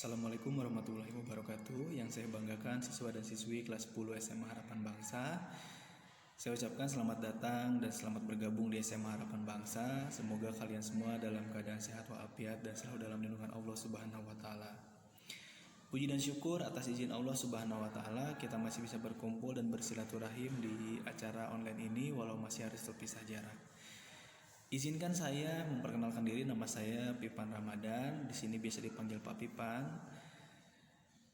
Assalamualaikum warahmatullahi wabarakatuh. Yang saya banggakan siswa dan siswi kelas 10 SMA Harapan Bangsa. Saya ucapkan selamat datang dan selamat bergabung di SMA Harapan Bangsa. Semoga kalian semua dalam keadaan sehat walafiat dan selalu dalam lindungan Allah Subhanahu wa taala. Puji dan syukur atas izin Allah Subhanahu wa taala kita masih bisa berkumpul dan bersilaturahim di acara online ini walau masih harus terpisah jarak. Izinkan saya memperkenalkan diri, nama saya Pipan Ramadan. Di sini biasa dipanggil Pak Pipan.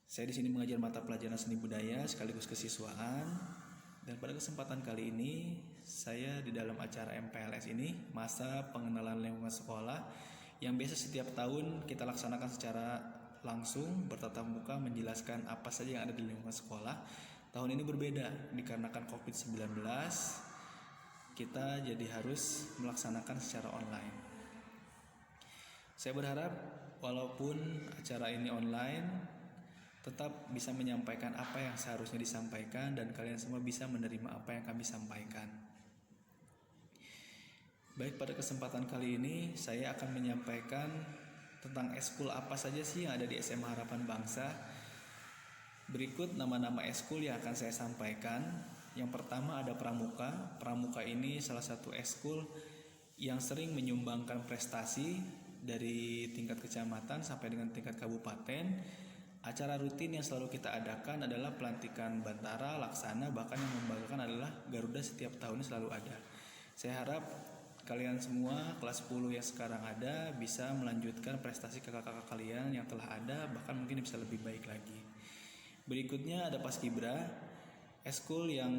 Saya di sini mengajar mata pelajaran seni budaya sekaligus kesiswaan. Dan pada kesempatan kali ini, saya di dalam acara MPLS ini, masa pengenalan lingkungan sekolah, yang biasa setiap tahun kita laksanakan secara langsung bertatap muka menjelaskan apa saja yang ada di lingkungan sekolah. Tahun ini berbeda dikarenakan COVID-19. Kita jadi harus melaksanakan secara online. Saya berharap walaupun acara ini online tetap bisa menyampaikan apa yang seharusnya disampaikan dan kalian semua bisa menerima apa yang kami sampaikan. Baik, pada kesempatan kali ini saya akan menyampaikan tentang eskul apa saja sih yang ada di SMA Harapan Bangsa. Berikut nama-nama eskul yang akan saya sampaikan. Yang pertama ada Pramuka. Pramuka ini salah satu eskul yang sering menyumbangkan prestasi dari tingkat kecamatan sampai dengan tingkat kabupaten. Acara rutin yang selalu kita adakan adalah pelantikan Bantara, Laksana, bahkan yang membanggakan adalah Garuda setiap tahunnya selalu ada. Saya harap kalian semua kelas 10 yang sekarang ada bisa melanjutkan prestasi kakak-kakak kalian yang telah ada, bahkan mungkin bisa lebih baik lagi. Berikutnya ada Paskibra. Eskul yang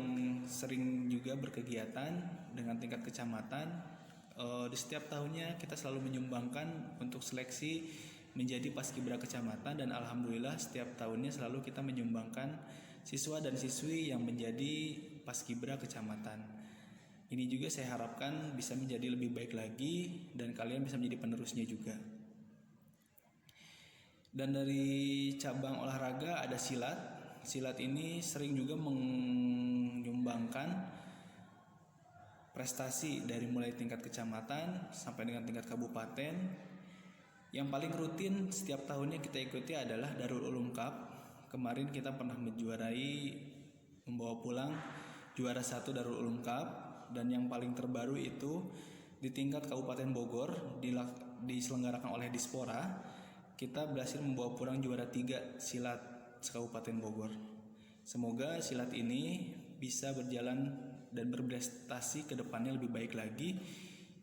sering juga berkegiatan dengan tingkat kecamatan. Di setiap tahunnya kita selalu menyumbangkan untuk seleksi menjadi paskibra kecamatan dan alhamdulillah setiap tahunnya selalu kita menyumbangkan siswa dan siswi yang menjadi paskibra kecamatan. Ini juga saya harapkan bisa menjadi lebih baik lagi dan kalian bisa menjadi penerusnya juga. Dan dari cabang olahraga ada silat. Silat ini sering juga menyumbangkan prestasi dari mulai tingkat kecamatan sampai dengan tingkat kabupaten. Yang paling rutin setiap tahunnya kita ikuti adalah Darul Ulum Cup. Kemarin kita pernah membawa pulang juara 1 Darul Ulum Cup. Dan yang paling terbaru itu di tingkat Kabupaten Bogor diselenggarakan oleh Dispora. Kita berhasil membawa pulang juara 3 silat Kabupaten Bogor. Semoga silat ini bisa berjalan dan berprestasi ke depannya lebih baik lagi.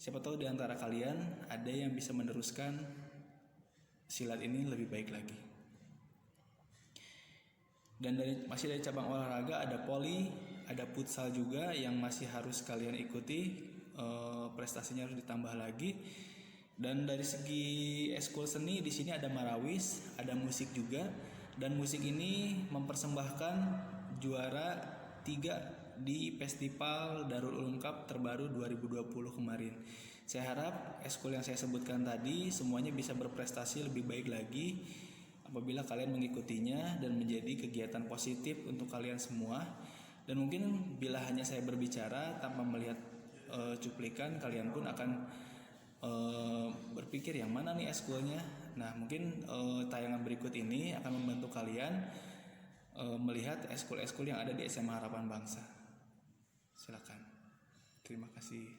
Siapa tahu di antara kalian ada yang bisa meneruskan silat ini lebih baik lagi. Dan masih dari cabang olahraga ada voli, ada futsal juga yang masih harus kalian ikuti. Prestasinya harus ditambah lagi. Dan dari segi eskul seni di sini ada marawis, ada musik juga. Dan musik ini mempersembahkan juara 3 di Festival Darul Ulum Cup terbaru 2020 kemarin. Saya harap eskul yang saya sebutkan tadi semuanya bisa berprestasi lebih baik lagi apabila kalian mengikutinya dan menjadi kegiatan positif untuk kalian semua. Dan mungkin bila hanya saya berbicara tanpa melihat cuplikan, kalian pun akan berpikir yang mana nih eskulnya. Nah, mungkin tayangan berikut ini akan membantu kalian melihat eskul-eskul yang ada di SMA Harapan Bangsa. Silakan. Terima kasih.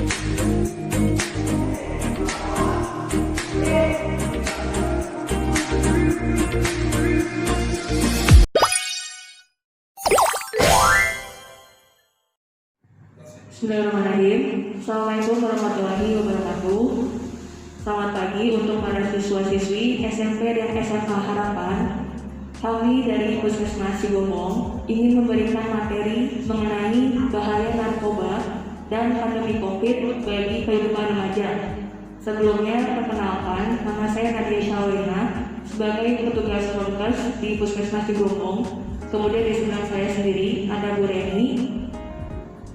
Bismillahirrahmanirrahim. Assalamualaikum warahmatullahi wabarakatuh. Selamat pagi untuk para siswa-siswi SMP dan SMA Harapan. Kami dari Puskesmas Cigomong ingin memberikan materi mengenai bahaya narkoba dan pandemi COVID bagi kehidupan remaja. Sebelumnya, perkenalkan, nama saya Nadia Syawena sebagai petugas prokes di Puskesmas Cigomong. Kemudian di sebelah saya sendiri ada Bu Reni.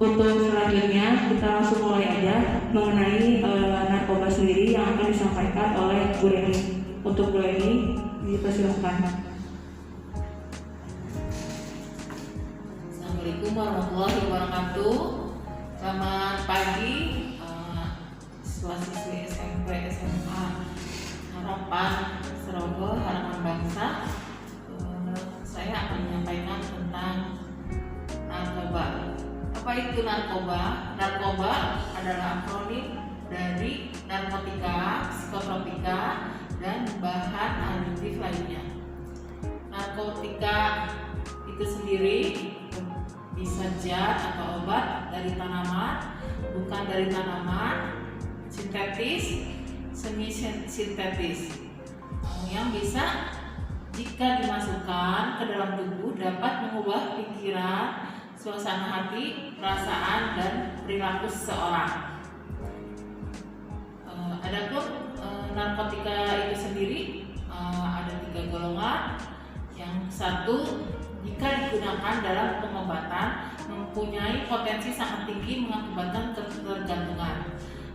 Untuk selanjutnya kita langsung mulai aja mengenai narkoba sendiri yang akan disampaikan oleh Bu Reni. Untuk Bu Reni, dipersilakan. Assalamualaikum warahmatullahi wabarakatuh. Selamat pagi siswa-siswi SMP SMA Harapan Serogo Harapan Bangsa. Saya akan menyampaikan tentang narkoba. Apa itu narkoba? Narkoba adalah akronim dari narkotika, psikotropika, dan bahan adiktif lainnya. Narkotika itu sendiri bisa zat atau obat dari tanaman, bukan dari tanaman, sintetis, semi sintetis, yang bisa jika dimasukkan ke dalam tubuh dapat mengubah pikiran, suasana hati, perasaan, dan perilaku seseorang. Adapun narkotika itu sendiri ada 3 golongan. Yang satu, jika digunakan dalam pengobatan mempunyai potensi sangat tinggi mengakibatkan ketergantungan.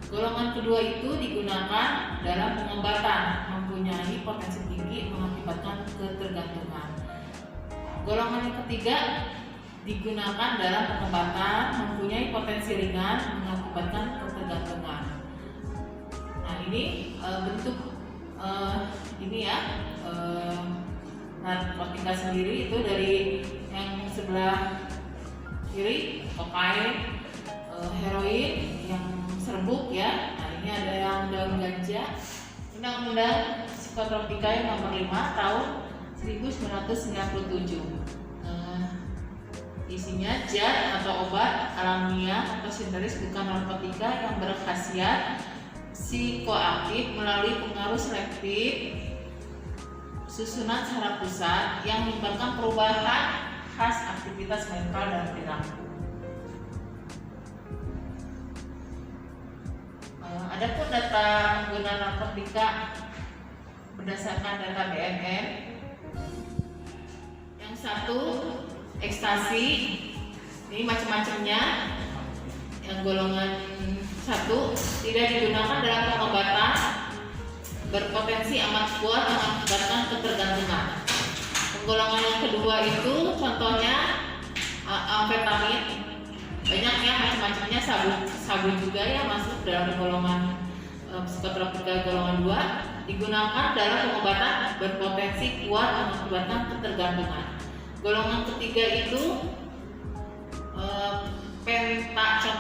Golongan kedua itu digunakan dalam pengobatan mempunyai potensi tinggi mengakibatkan ketergantungan. Golongan yang ketiga digunakan dalam pengobatan mempunyai potensi ringan mengakibatkan ketergantungan. Nah, ini bentuk narkotika sendiri itu dari yang sebelah kiri kokain, heroin, yang serbuk ya. Nah, ini ada yang daun ganja. Undang-Undang Psikotropika yang nomor 5 tahun 1997. Isinya zat atau obat alamiah atau sintetis bukan narkotika yang berkhasiat psikoaktif melalui pengaruh selektif susunan saraf pusat yang menyebabkan perubahan khas aktivitas mental dan perilaku. Adapun data pengguna narkotika berdasarkan data BNN, yang satu ekstasi, ini macam-macamnya. Yang golongan 1 tidak digunakan dalam pengobatan, berpotensi amat kuat mengakibatkan ketergantungan. Golongan yang kedua itu contohnya amfetamin, banyak ya macam-macamnya, sabu juga ya masuk dalam golongan psikotropika golongan 2, digunakan dalam pengobatan berpotensi kuat mengakibatkan ketergantungan. Golongan ketiga itu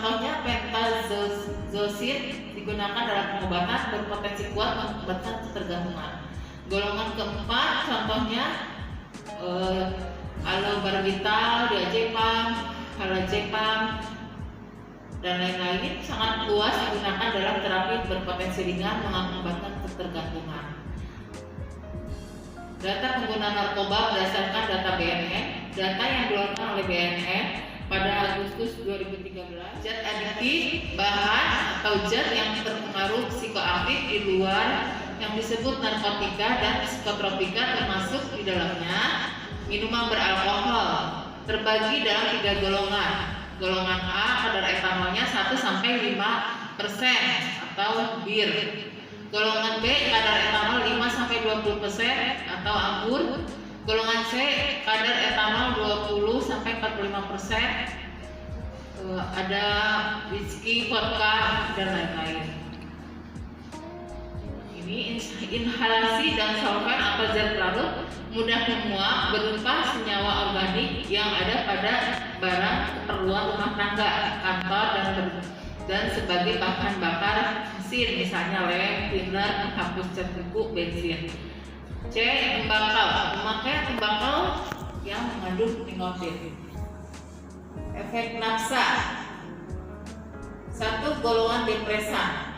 contohnya pentazocin, digunakan dalam pengobatan berpotensi kuat mengakibatkan ketergantungan. Golongan keempat contohnya alobarbital, diazepam, halazepam, dan lain-lain, sangat luas digunakan dalam terapi berpotensi ringan mengakibatkan ketergantungan. Data pengguna narkoba berdasarkan data BNN, data yang dikeluarkan oleh BNN pada Agustus 2013, zat adiktif, bahan atau zat yang berpengaruh psikoaktif di luar yang disebut narkotika dan psikotropika termasuk di dalamnya minuman beralkohol, terbagi dalam 3 golongan. Golongan A kadar etanolnya 1-5% atau bir. Golongan B kadar etanol 5-20% atau anggur. Golongan C kadar etanol 20-45%, ada whisky, vodka, dan lain-lain. Ini inhalasi dan solvent atau zat larut mudah menguap berupa senyawa organik yang ada pada barang keperluan rumah tangga, kantor, dan dan sebagai bahan bakar mesin, misalnya lem, thinner, penghapus cat kuku, bensin. C. Tembakau, pemakaian tembakau yang mengandung nikotin. Efek nafsa. 1. Golongan depresan.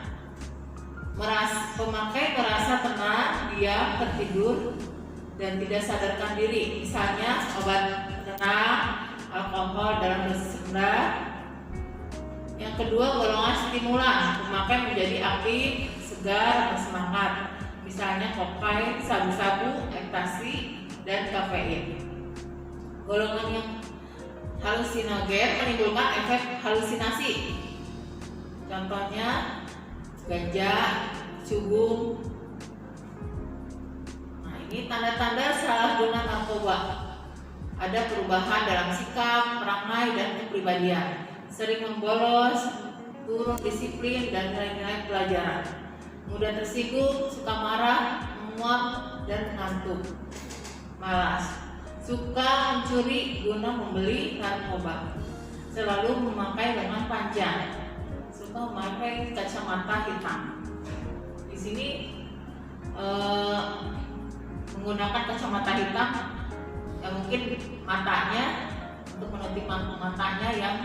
Pemakai merasa tenang, diam, tertidur, dan tidak sadarkan diri. Misalnya obat penenang, alkohol dalam dosis rendah. Yang kedua, golongan stimulan. Pemakai menjadi aktif, segar, dan semangat. Misalnya kokain, sabu-sabu, ekstasi, dan kafein. Golongan yang halusinogen menimbulkan efek halusinasi. Contohnya ganja, cubung. Nah, ini tanda-tanda salah guna narkoba. Ada perubahan dalam sikap, perangai, dan kepribadian. Sering membolos, turun disiplin, dan nilai-nilai pelajaran. Mudah tersinggung, suka marah, menguap, dan ngantuk. Malas. Suka mencuri guna membeli narkoba. Selalu memakai lengan panjang. Suka memakai kacamata hitam. Di sini menggunakan kacamata hitam yang mungkin matanya untuk menutup matanya yang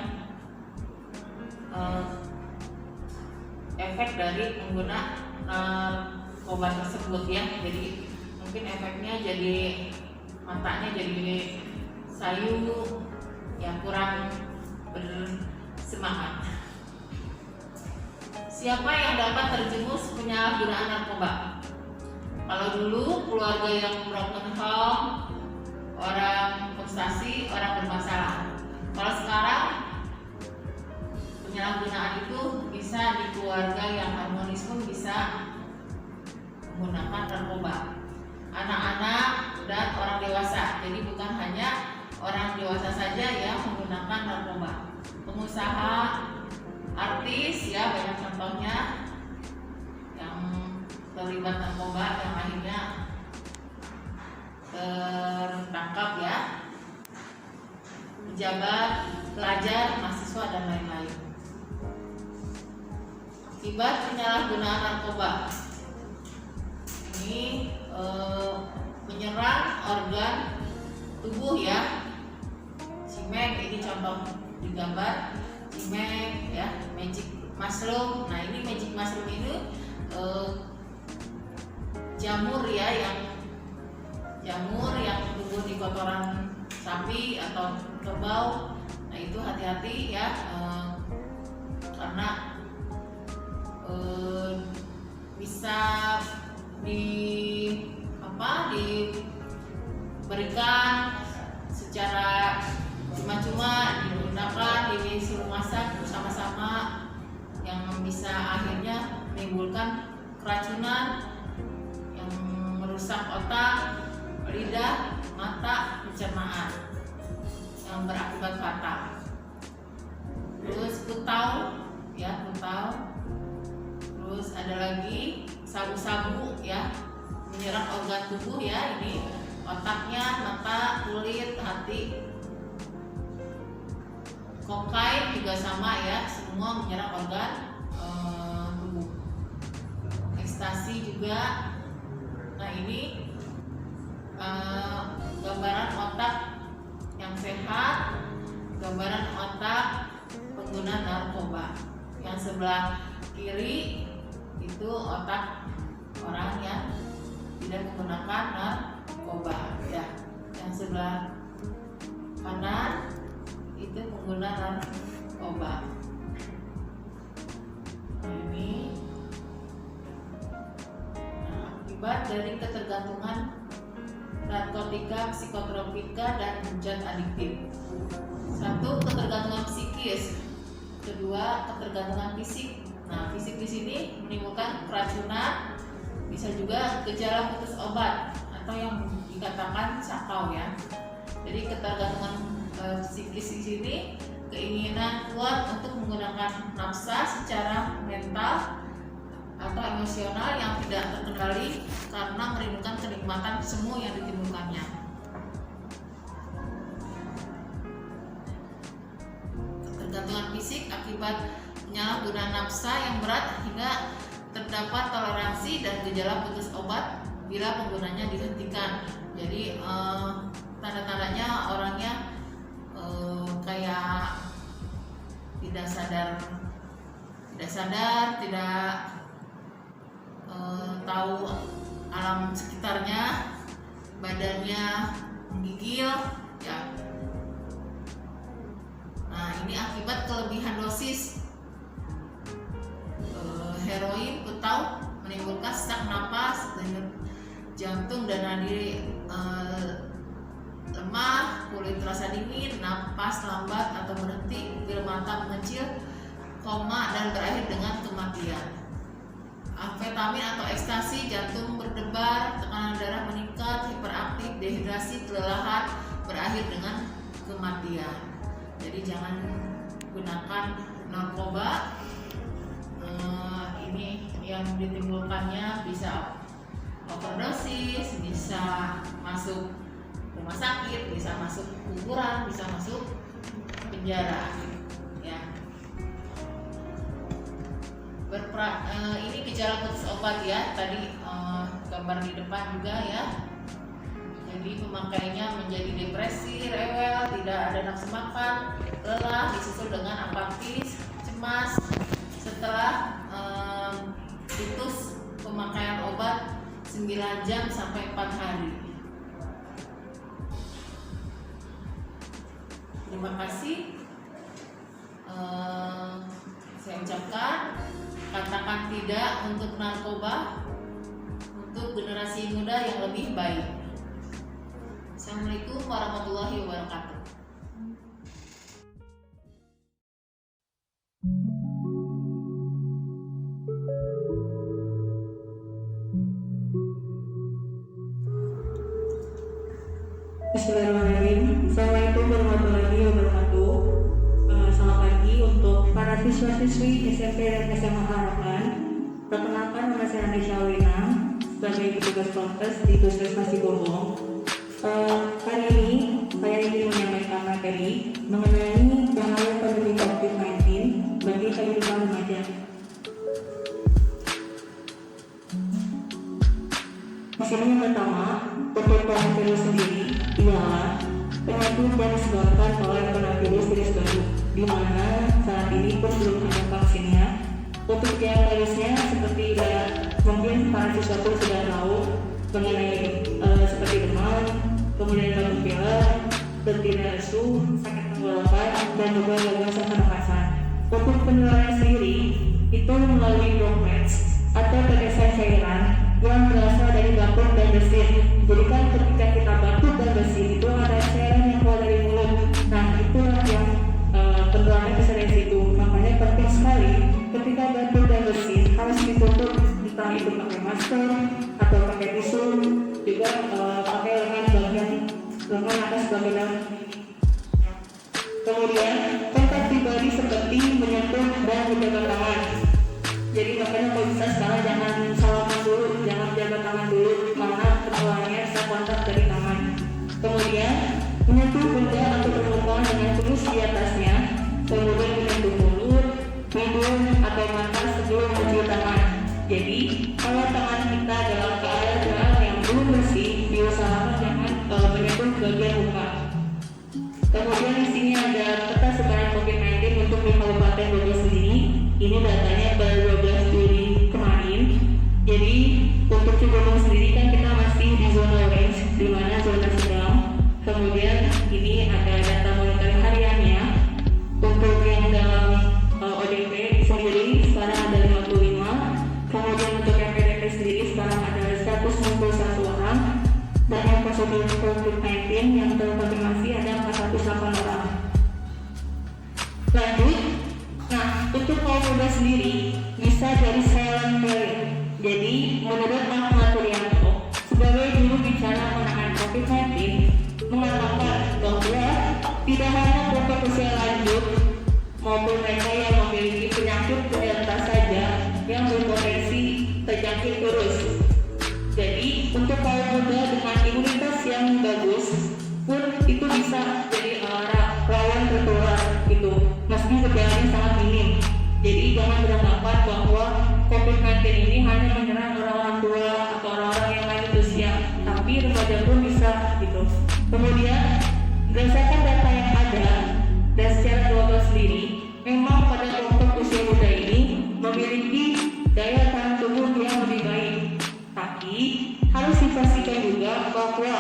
efek dari menggunakan obat tersebut ya. Jadi mungkin efeknya jadi matanya jadi sayu, ya kurang bersemangat. Siapa yang dapat terjerumus penyalahgunaan narkoba? Kalau dulu keluarga yang broken home, orang frustasi, orang bermasalah. Kalau sekarang penyalahgunaan itu bisa di keluarga yang harmonis pun bisa menggunakan narkoba. Anak-anak dan orang dewasa. Jadi bukan hanya orang dewasa saja yang menggunakan narkoba. Pengusaha, artis ya banyak contohnya yang terlibat narkoba yang akhirnya tertangkap ya. Pejabat, pelajar, mahasiswa dan lain-lain. Akibat penyalahgunaan narkoba. Ini menyerang organ tubuh ya. Cimek ini contoh di gambar. Cimek ya, magic mushroom. Nah ini magic mushroom ini jamur ya, yang tumbuh di kotoran sapi atau kerbau. Nah itu hati-hati ya, karena bisa diberikan secara cuma-cuma, digunakan, disuruh masak bersama-sama, yang bisa akhirnya menimbulkan keracunan yang merusak otak, lidah, mata, pencernaan yang berakibat fatal. Terus putau ya, terus ada lagi sabu-sabu ya, menyerang organ tubuh ya, ini otaknya, mata, kulit, hati. Kokain juga sama ya, semua menyerang organ tubuh. Ekstasi juga. Nah ini gambaran otak yang sehat, gambaran otak pengguna narkoba. Yang sebelah kiri itu otak orang yang tidak menggunakan narkoba ya. Yang sebelah kanan itu pengguna narkoba. Ini akibat dari ketergantungan narkotika, psikotropika, dan zat adiktif. 1. Ketergantungan psikis. 2. Ketergantungan fisik. Nah, fisik di sini menimbulkan keracunan, bisa juga gejala putus obat atau yang dikatakan sakau ya. Jadi ketergantungan psikis di sini keinginan kuat untuk menggunakan nafsa secara mental atau emosional yang tidak terkendali karena merindukan kenikmatan semu yang ditimbulkannya. Ketergantungan fisik akibat penyalahgunaan nafsa yang berat hingga terdapat toleransi dan gejala putus obat bila penggunanya dihentikan. Jadi tanda-tandanya orangnya kayak tidak sadar, tidak tahu alam sekitarnya, badannya menggigil, ya. Nah, ini akibat kelebihan dosis heroin atau menimbulkan sesak napas, denyut jantung dan nadi lemah, kulit terasa dingin, napas lambat atau berhenti, pupil mata mengecil, koma dan berakhir dengan kematian. Amfetamin atau ekstasi, jantung berdebar, tekanan darah meningkat, hiperaktif, dehidrasi, kelelahan, berakhir dengan kematian. Jadi jangan gunakan narkoba. Ini yang ditimbulkannya bisa overdosis, bisa masuk rumah sakit, bisa masuk kuburan, bisa masuk penjara, ya. Ini gejala putus obat ya, tadi gambar di depan juga ya. Jadi pemakainya menjadi depresi, rewel, tidak ada nafsu makan, lelah, disusul dengan apatis, cemas. Setelah siklus pemakaian obat 9 jam sampai 4 hari. Terima kasih. Saya ucapkan, katakan tidak untuk narkoba, untuk generasi muda yang lebih baik. Assalamualaikum warahmatullahi wabarakatuh. Bismillahirrahmanirrahim. Assalamualaikum warahmatullahi wabarakatuh. Selamat pagi untuk para siswa-siswi SMP dan SMA Harapan. Perkenalkan, nama saya Anisha Wina sebagai petugas prokes di Puskesmas Cigombong. Hari ini saya ingin menyampaikan materi mengenai bahaya pandemi COVID-19 bagi kehidupan remaja. Di sini yang pertama, penyebaran virus sendiri ialah penyakit yang disebabkan oleh coronavirus virus baru, di mana saat ini pun belum ada vaksinnya. Untuk yang virusnya seperti mungkin para siswa pun sudah tahu mengenai seperti demam, kemudian batuk pilek, bertindak lesu, sakit tenggorokan, dan juga gangguan pernapasan. Untuk penularan sendiri itu melalui droplets atau tetesan cairan yang berasal dari batuk dan bersin. Jadi kan ketika kita batuk dan bersin itu ada cairan yang keluar dari mulut. Nah, itulah yang penularannya bisa dari situ. Makanya penting sekali ketika batuk dan bersin harus ditutup, entah itu pakai masker atau pakai tisu, juga pakai lengan atas bagian dalam. Kemudian kontak pribadi seperti menyentuh dan menjaga tangan. Jadi makanya kalau bisa sekarang jangan salaman dulu, jangan jaga tangan dulu, karena penularannya bisa kontak dari tangan. Kemudian menyentuh benda atau permukaan dengan tulus di atasnya, kemudian menyentuh mulut, hidung atau mata sebelum mencuci tangan. Jadi kalau tangan kita dalam keadaan yang belum bersih, diusahakan jangan menyentuh bagian muka. Kemudian di sini ada peta sebaran COVID-19 untuk di Kabupaten Bogor sendiri. Ini datanya pada 12 Juli kemarin. Jadi untuk Cigombong sendiri kan kita masih di zona orange, di mana zona sedang. Kemudian ini ada data monitoring hariannya. Untuk yang dalam ODP sendiri sekarang ada 55. Kemudian untuk yang PDP sendiri sekarang ada 191 orang. Dan yang positif COVID-19 yang terkonfirmasi ada 408 orang. Lanjut. Nah, untuk kaum muda sendiri bisa dari silent killer. Jadi, menurut Ahmad Puryanto, sebagai juru bicara penanganan COVID-19, mengatakan bahwa tidak hanya kelompok usia lanjut maupun mereka yang memiliki penyakit delta saja yang berpotensi terjangkit virus. Jadi, untuk kaum muda dengan imunitas yang bagus pun itu bisa jadi rawan tertular gitu, meski gejalanya sangat minim. Jadi jangan beranggapan bahwa COVID-19 ini hanya menyerang orang-orang tua atau orang-orang yang lanjut usia, tapi remaja pun bisa gitu. Kemudian berdasarkan data yang ada dan secara global sendiri, memang pada kelompok usia muda ini memiliki daya tahan tubuh yang lebih baik. Tapi harus dipastikan juga bahwa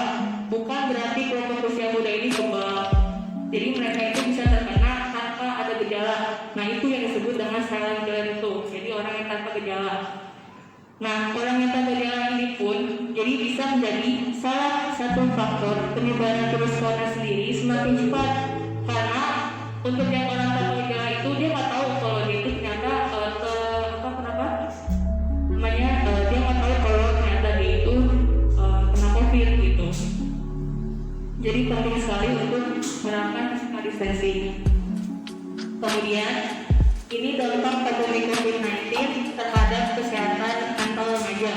bukan berarti kelompok usia muda ini kebal. Jadi mereka itu bisa terkena tanpa ada gejala. Nah itu yang disebut dengan silent killer itu. Jadi orang yang tanpa gejala. Nah orang yang tanpa gejala ini pun jadi bisa menjadi salah satu faktor penyebaran virus corona sendiri semakin cepat. Karena untuk yang orang tanpa gejala itu dia nggak tahu kalau dia itu ternyata dia nggak tahu kalau ternyata dia itu kena COVID gitu. Jadi penting sekali untuk menerapkan physical distancing. Kemudian ini dampak pandemi COVID-19 terhadap kesehatan mental remaja.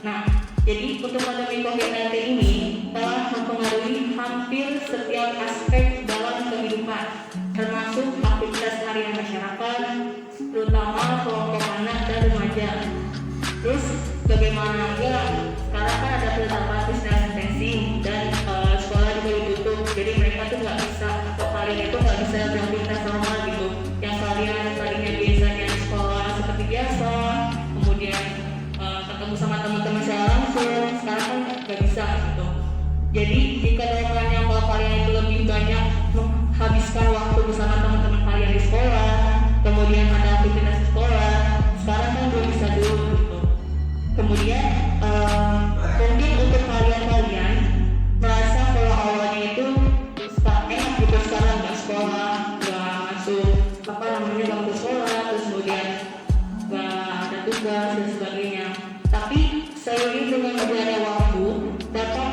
Nah, jadi untuk pandemi COVID-19 ini telah mempengaruhi hampir setiap aspek dalam kehidupan, termasuk aktivitas harian masyarakat, terutama kelompok anak dan remaja. Terus bagaimana ya? Sekarang kan ada penerapan physical distancing dan sekolah juga ditutup, jadi mereka tuh nggak bisa atau kalian itu nggak bisa beraktivitas normal gitu. Yang kalian tadinya biasanya sekolah seperti biasa, kemudian ketemu sama teman-teman secara langsung, sekarang kan nggak bisa gitu. Jadi jika dalamnya kalau kalian itu lebih banyak menghabiskan waktu bersama teman-teman kalian di sekolah, kemudian ada aktivitas di sekolah, sekarang kan belum bisa dulu gitu. Kemudian mungkin untuk kalian merasa kalau awalnya itu enak gitu, sekarang nggak sekolah, nggak masuk nggak masuk sekolah, terus kemudian nggak ada tugas dan sebagainya. Tapi seiring dengan berjalannya waktu, dapat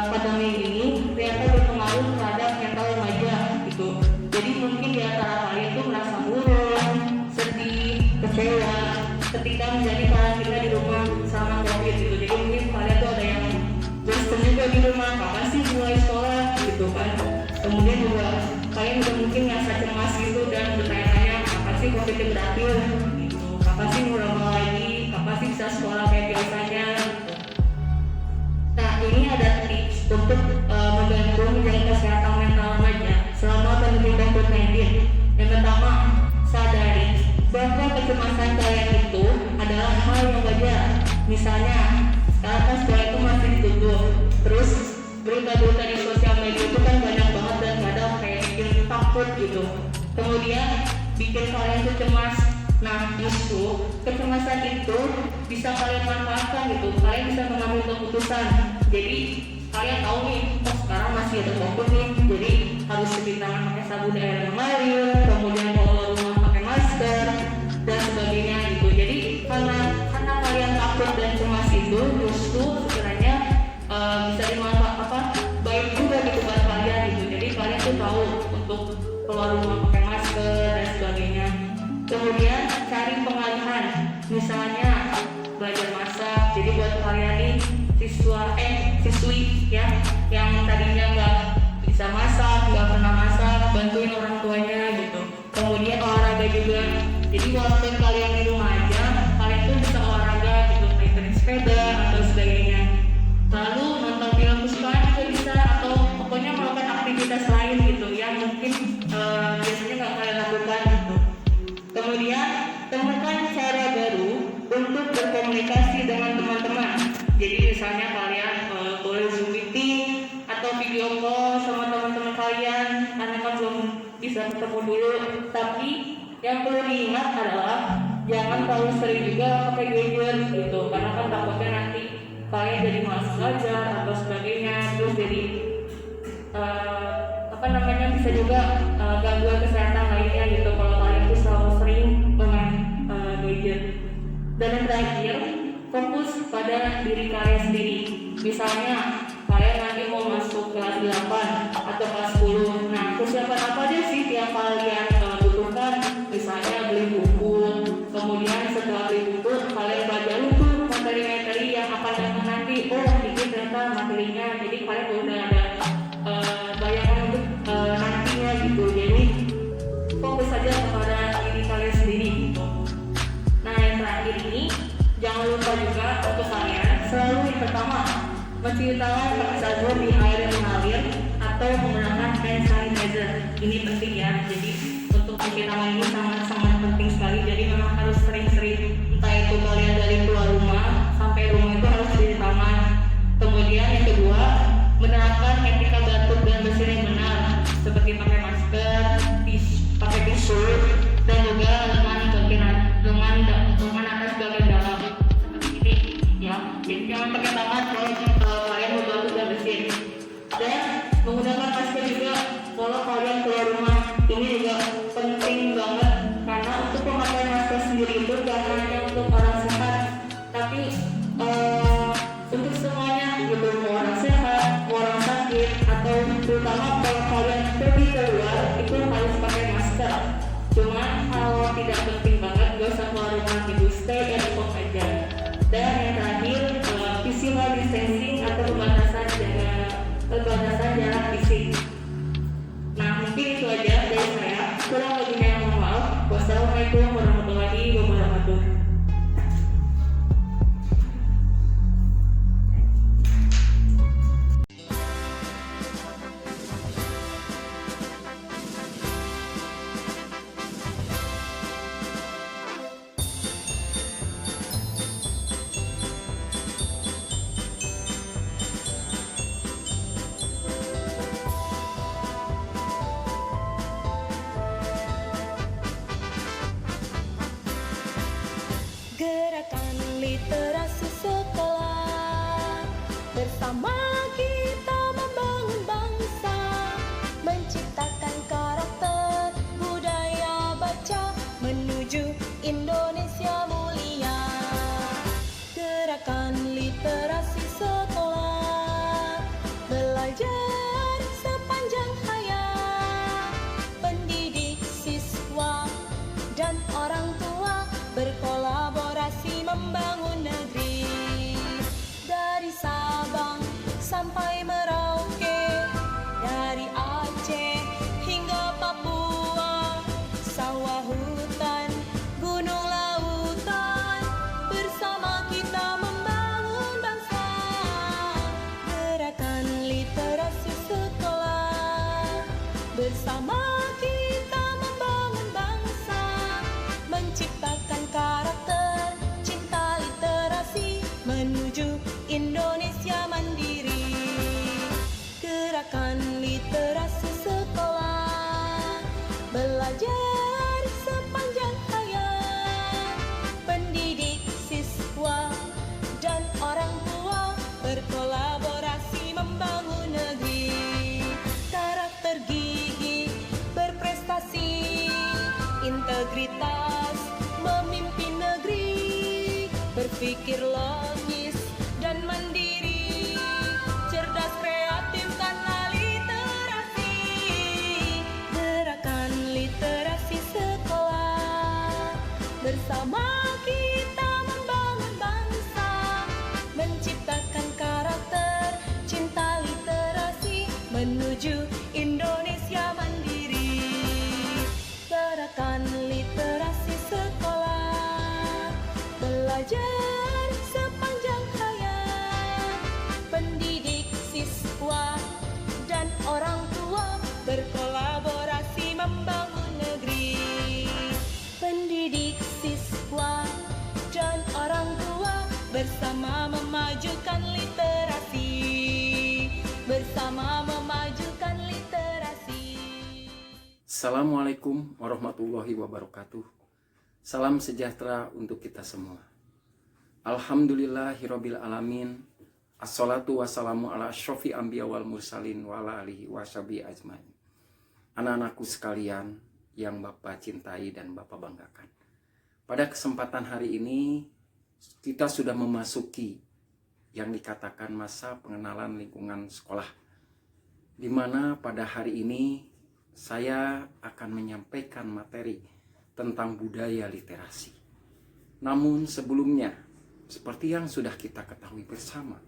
pandemi ini ternyata berpengaruh terhadap mental remaja gitu. Jadi mungkin di antara kalian itu merasa murung, sedih, kecewa ketika menjadi karantina di rumah sama COVID gitu. Jadi mungkin kalian tuh ada yang bosan juga di rumah, kapan sih mulai sekolah gitu kan. Kemudian juga kalian juga mungkin ngerasa cemas gitu dan bertanya-tanya kapan sih COVID itu berakhir gitu, kapan sih normal lagi, kapan sih bisa sekolah kayak biasanya gitu. Nah ini ada tips untuk membantu menjaga kesehatan mental remaja selama pandemi COVID-19. Yang pertama, sadari bahwa kecemasan kalian itu adalah hal yang wajar. Misalnya, sekarang kan sekolah itu masih ditutup, terus berita-berita di sosial media itu kan banyak banget dan kadang kayak bikin takut gitu. Kemudian bikin kalian tuh cemas. Nah justru kecemasan itu bisa kalian manfaatkan gitu. Kalian bisa mengambil keputusan. Jadi kalian tahu nih, oh sekarang masih ada COVID nih, jadi harus cuci tangan pakai sabun air yang mengalir, kemudian kalau rumah pakai masker dan sebagainya gitu. Jadi karena kalian takut dan cemas itu justru sebenarnya bisa dimanfaatkan baik juga gitu buat kalian gitu. Jadi kalian tuh tahu untuk keluar rumah pakai masker dan sebagainya. Kemudian cari pengalihan, misalnya belajar masak. Jadi buat kalian nih siswi ya yang tadinya nggak bisa masak, nggak pernah masak, bantuin orang tuanya gitu. Kemudian olahraga juga. Jadi walaupun kalian di rumah aja, kalian tuh bisa olahraga gitu, naik sepeda atau sebagainya. Lalu nonton film kesukaan juga bisa, atau pokoknya melakukan aktivitas lain gitu yang mungkin biasanya nggak kalian lakukan gitu. Kemudian temukan cara baru untuk berkomunikasi dengan teman-teman. Jadi misalnya kalian boleh Zoom meeting atau video call sama teman-teman kalian, karena kan belum bisa ketemu dulu. Tapi yang perlu diingat adalah jangan terlalu sering juga pakai gadget gitu, karena kan takutnya nanti kalian jadi malas belajar atau sebagainya. Terus jadi bisa juga gangguan kesehatan lainnya gitu kalau kalian tuh selalu sering dengan gadget. Dan yang terakhir, fokus pada diri kalian sendiri. Misalnya kalian nanti mau masuk kelas 8 atau kelas 10. Nah, persiapan apa aja sih yang kalian butuhkan? Misalnya beli buku. Kemudian setelah beli buku, kalian baca dulu materi-materi yang akan datang nanti. Oh, ini ternyata materinya. Jadi kalian udah ada bayangan untuk nantinya gitu. Jadi fokus saja kepada diri kalian sendiri. Jangan lupa juga untuk kalian selalu yang pertama mencuci tangan pakai sabun di air yang mengalir atau menggunakan hand sanitizer. Ini penting ya. Jadi untuk mencuci tangan ini sangat penting sekali. Jadi memang harus sering-sering. Entah itu kalian dari keluar rumah sampai rumah itu harus cuci tangan. Kemudian yang kedua, menerapkan etika batuk dan bersin yang benar, seperti pakai masker, pakai tisu, dan juga lengan atas bagian dalam seperti ini ya. Jadi jangan pakai tangan kalau kalian mau batuk dan bersin. Dan menggunakan masker juga kalau kalian keluar rumah. Ini juga penting banget karena untuk pemakaian masker sendiri itu bukan hanya untuk orang sehat, tapi untuk semuanya gitu, mau orang sehat, mau orang sakit, atau terutama kalau kalian pergi keluar itu harus pakai masker. Cuman kalau tidak penting banget gak usah keluar rumah gitu, stay at home aja. Dan yang terakhir physical distancing atau pembatasan jarak fisik. Nah mungkin itu aja dari saya, kurang lebihnya mohon maaf. Wassalamualaikum warahmatullahi wabarakatuh. Gerakan literasi sekolah, bersama kita membangun bangsa, menciptakan karakter budaya baca menuju Indonesia mulia. Gerakan literasi sekolah, belajar sepanjang hayat, pendidik siswa dan orang tua berkolaborasi membangun negeri. Dari Sabang sampai Merauke, dari Aceh hingga Papua, sawah hutan, gunung lautan, bersama kita membangun bangsa. Gerakan literasi sekolah, bersama kita membangun bangsa, menciptakan karakter cinta literasi menuju Indonesia mandiri. Gerakan literasi sekolah, belajar sepanjang hayat, pendidik siswa dan orang tua berkolaborasi membangun negeri. Karakter gigih berprestasi, integritas memimpin negeri, berpikir logis dan mandiri, cerdas kreatif karena literasi. Gerakan literasi sekolah, bersama kita membangun bangsa, menciptakan karakter cinta literasi menuju Indonesia mandiri. Gerakan literasi sekolah, belajar sepanjang hayat, pendidik siswa dan orang tua berkolaborasi membangun negeri. Pendidik siswa dan orang tua bersama memajukan literasi, bersama memajukan literasi. Assalamualaikum warahmatullahi wabarakatuh. Salam sejahtera untuk kita semua. Alhamdulillahirabbil alamin. Assalatu wassalamu ala asyrofil anbiya wal mursalin wa ala alihi washabihi ajmain. Anak-anakku sekalian yang Bapak cintai dan Bapak banggakan. Pada kesempatan hari ini kita sudah memasuki yang dikatakan masa pengenalan lingkungan sekolah, di mana pada hari ini saya akan menyampaikan materi tentang budaya literasi. Namun sebelumnya, seperti yang sudah kita ketahui bersama,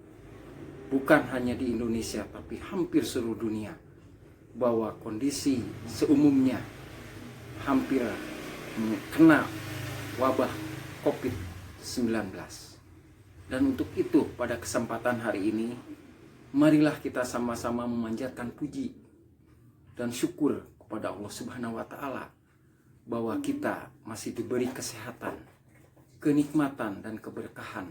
bukan hanya di Indonesia tapi hampir seluruh dunia, bahwa kondisi seumumnya hampir kena wabah COVID-19 Dan untuk itu pada kesempatan hari ini, marilah kita sama-sama memanjatkan puji dan syukur kepada Allah Subhanahu wa Ta'ala bahwa kita masih diberi kesehatan, kenikmatan dan keberkahan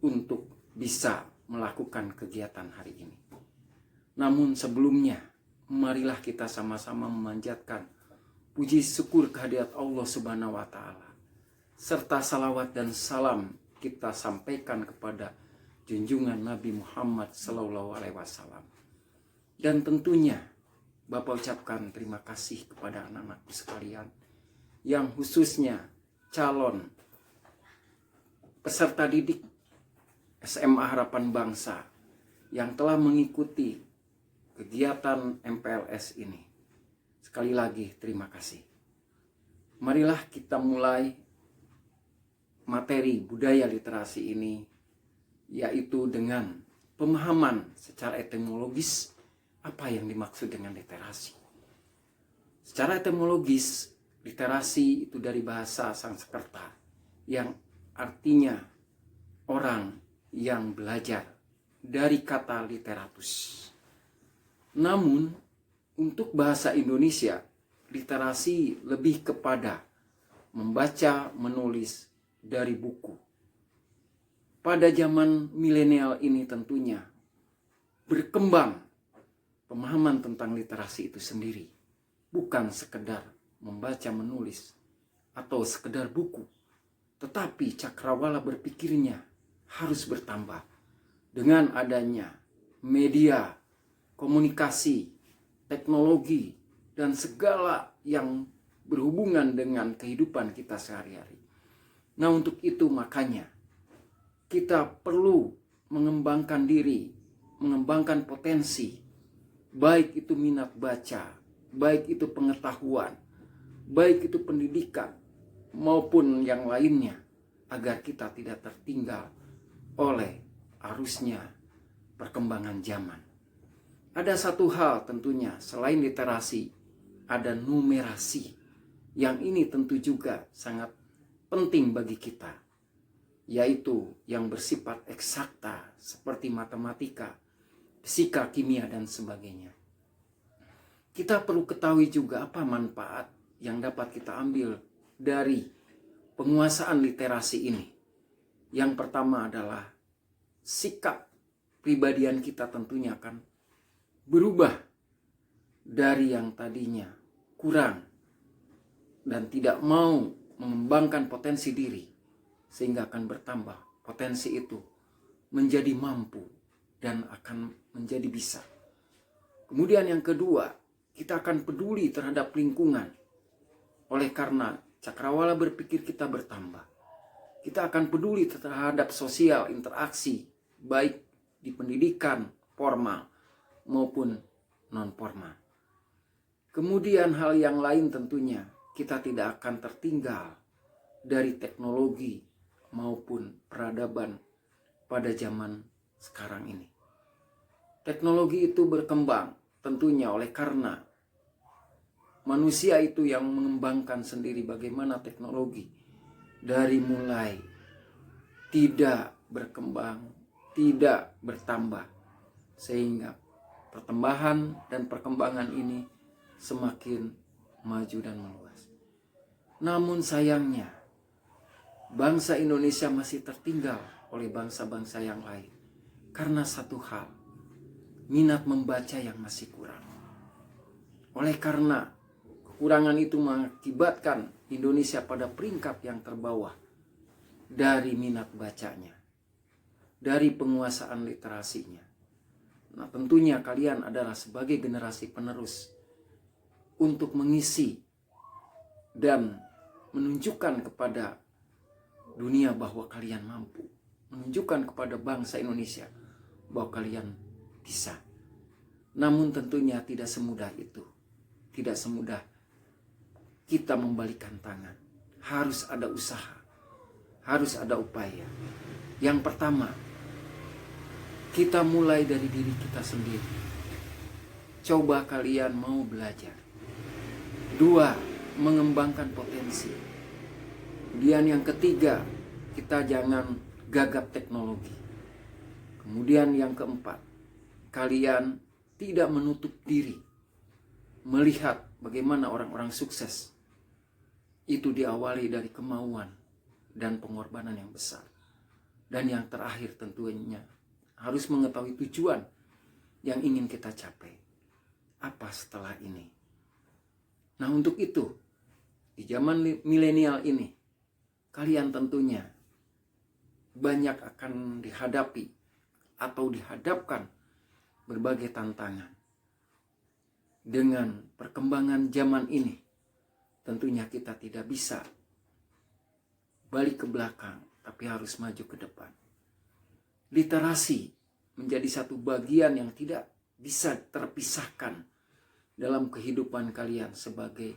untuk bisa melakukan kegiatan hari ini. Namun sebelumnya, marilah kita sama-sama memanjatkan puji syukur kehadirat Allah Subhanahu wa Ta'ala, serta salawat dan salam kita sampaikan kepada junjungan Nabi Muhammad SAW. Dan tentunya Bapak ucapkan terima kasih kepada anak-anakku sekalian, yang khususnya calon peserta didik SMA Harapan Bangsa yang telah mengikuti kegiatan MPLS ini. Sekali lagi terima kasih. Marilah kita mulai materi budaya literasi ini, yaitu dengan pemahaman secara etimologis apa yang dimaksud dengan literasi. Secara etimologis, literasi itu dari bahasa Sanskerta yang artinya orang yang belajar, dari kata literatus. Namun untuk bahasa Indonesia, literasi lebih kepada membaca, menulis dari buku. Pada zaman milenial ini tentunya berkembang pemahaman tentang literasi itu sendiri, bukan sekedar membaca, menulis, atau sekedar buku, tetapi cakrawala berpikirnya harus bertambah dengan adanya media, komunikasi, teknologi, dan segala yang berhubungan dengan kehidupan kita sehari-hari. Nah, untuk itu makanya kita perlu mengembangkan diri, mengembangkan potensi, baik itu minat baca, baik itu pengetahuan, baik itu pendidikan, maupun yang lainnya, agar kita tidak tertinggal oleh arusnya perkembangan zaman. Ada satu hal tentunya selain literasi, ada numerasi, yang ini tentu juga sangat penting bagi kita, yaitu yang bersifat eksakta seperti matematika, fisika, kimia, dan sebagainya. Kita perlu ketahui juga apa manfaat yang dapat kita ambil dari penguasaan literasi ini. Yang pertama adalah sikap pribadian kita tentunya akan berubah dari yang tadinya kurang dan tidak mau mengembangkan potensi diri, sehingga akan bertambah potensi itu menjadi mampu dan akan menjadi bisa. Kemudian yang kedua, kita akan peduli terhadap lingkungan. Oleh karena cakrawala berpikir kita bertambah, kita akan peduli terhadap sosial interaksi, baik di pendidikan formal maupun non-formal. Kemudian hal yang lain tentunya, kita tidak akan tertinggal dari teknologi maupun peradaban pada zaman sekarang ini. Teknologi itu berkembang tentunya oleh karena manusia itu yang mengembangkan sendiri bagaimana teknologi dari mulai tidak berkembang, tidak bertambah, sehingga pertambahan dan perkembangan ini semakin maju dan meluas. Namun sayangnya, bangsa Indonesia masih tertinggal oleh bangsa-bangsa yang lain karena satu hal, minat membaca yang masih kurang. Oleh karena kekurangan itu mengakibatkan Indonesia pada peringkat yang terbawah dari minat bacanya, dari penguasaan literasinya. Nah, tentunya kalian adalah sebagai generasi penerus untuk mengisi dan menunjukkan kepada dunia bahwa kalian mampu, menunjukkan kepada bangsa Indonesia bahwa kalian bisa. Namun tentunya tidak semudah itu. Tidak semudah kita membalikan tangan. Harus ada usaha. Harus ada upaya. Yang pertama, kita mulai dari diri kita sendiri. Coba kalian mau belajar. 2, mengembangkan potensi. Kemudian yang ketiga, kita jangan gagap teknologi. Kemudian yang keempat, kalian tidak menutup diri melihat bagaimana orang-orang sukses itu diawali dari kemauan dan pengorbanan yang besar. Dan yang terakhir tentunya harus mengetahui tujuan yang ingin kita capai. Apa setelah ini? Nah, untuk itu di zaman milenial ini kalian tentunya banyak akan dihadapi atau dihadapkan berbagai tantangan. Dengan perkembangan zaman ini, tentunya kita tidak bisa balik ke belakang, tapi harus maju ke depan. Literasi menjadi satu bagian yang tidak bisa terpisahkan dalam kehidupan kalian sebagai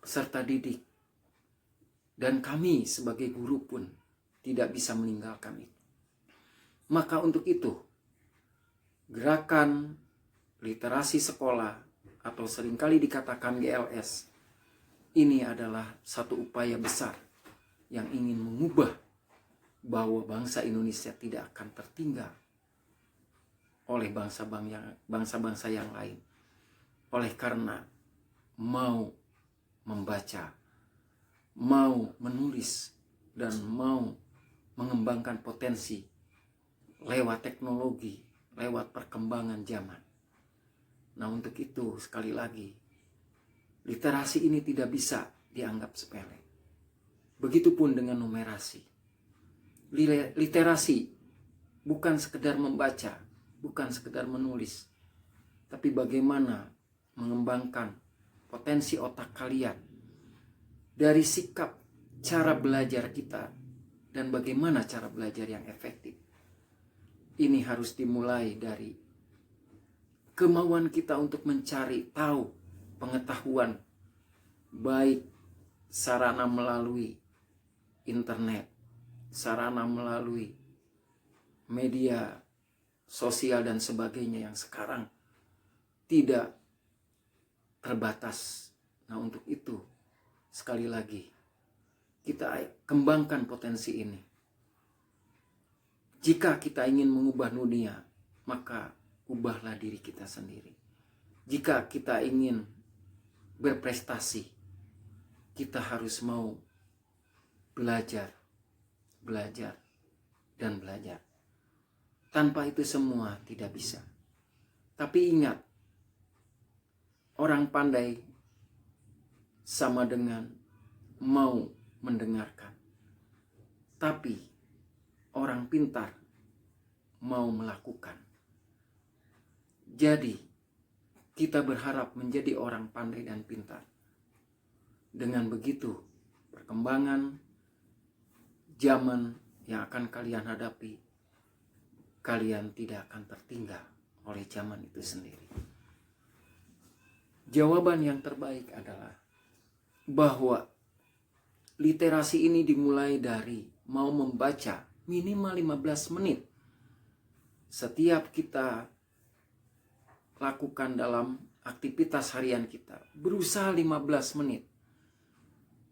peserta didik. Dan kami sebagai guru pun tidak bisa meninggalkan itu. Maka untuk itu, gerakan literasi sekolah atau seringkali dikatakan GLS ini adalah satu upaya besar yang ingin mengubah bahwa bangsa Indonesia tidak akan tertinggal oleh bangsa-bangsa yang lain. Oleh karena mau membaca, mau menulis, dan mau mengembangkan potensi lewat teknologi, lewat perkembangan zaman. Nah, untuk itu sekali lagi, literasi ini tidak bisa dianggap sepele. Begitupun dengan numerasi. Literasi bukan sekedar membaca, bukan sekedar menulis, tapi bagaimana mengembangkan potensi otak kalian dari sikap cara belajar kita dan bagaimana cara belajar yang efektif. Ini harus dimulai dari kemauan kita untuk mencari tahu pengetahuan, baik sarana melalui internet, sarana melalui media sosial dan sebagainya yang sekarang tidak terbatas. Nah, untuk itu sekali lagi kita kembangkan potensi ini. Jika kita ingin mengubah dunia, maka ubahlah diri kita sendiri. Jika kita ingin berprestasi, kita harus mau belajar, dan belajar. Tanpa itu semua tidak bisa. Tapi ingat, orang pandai sama dengan mau mendengarkan. Tapi orang pintar mau melakukan. Jadi, kita berharap menjadi orang pandai dan pintar. Dengan begitu, perkembangan zaman yang akan kalian hadapi, kalian tidak akan tertinggal oleh zaman itu sendiri. Jawaban yang terbaik adalah bahwa literasi ini dimulai dari mau membaca minimal 15 menit. Setiap kita lakukan dalam aktivitas harian kita, berusaha 15 menit.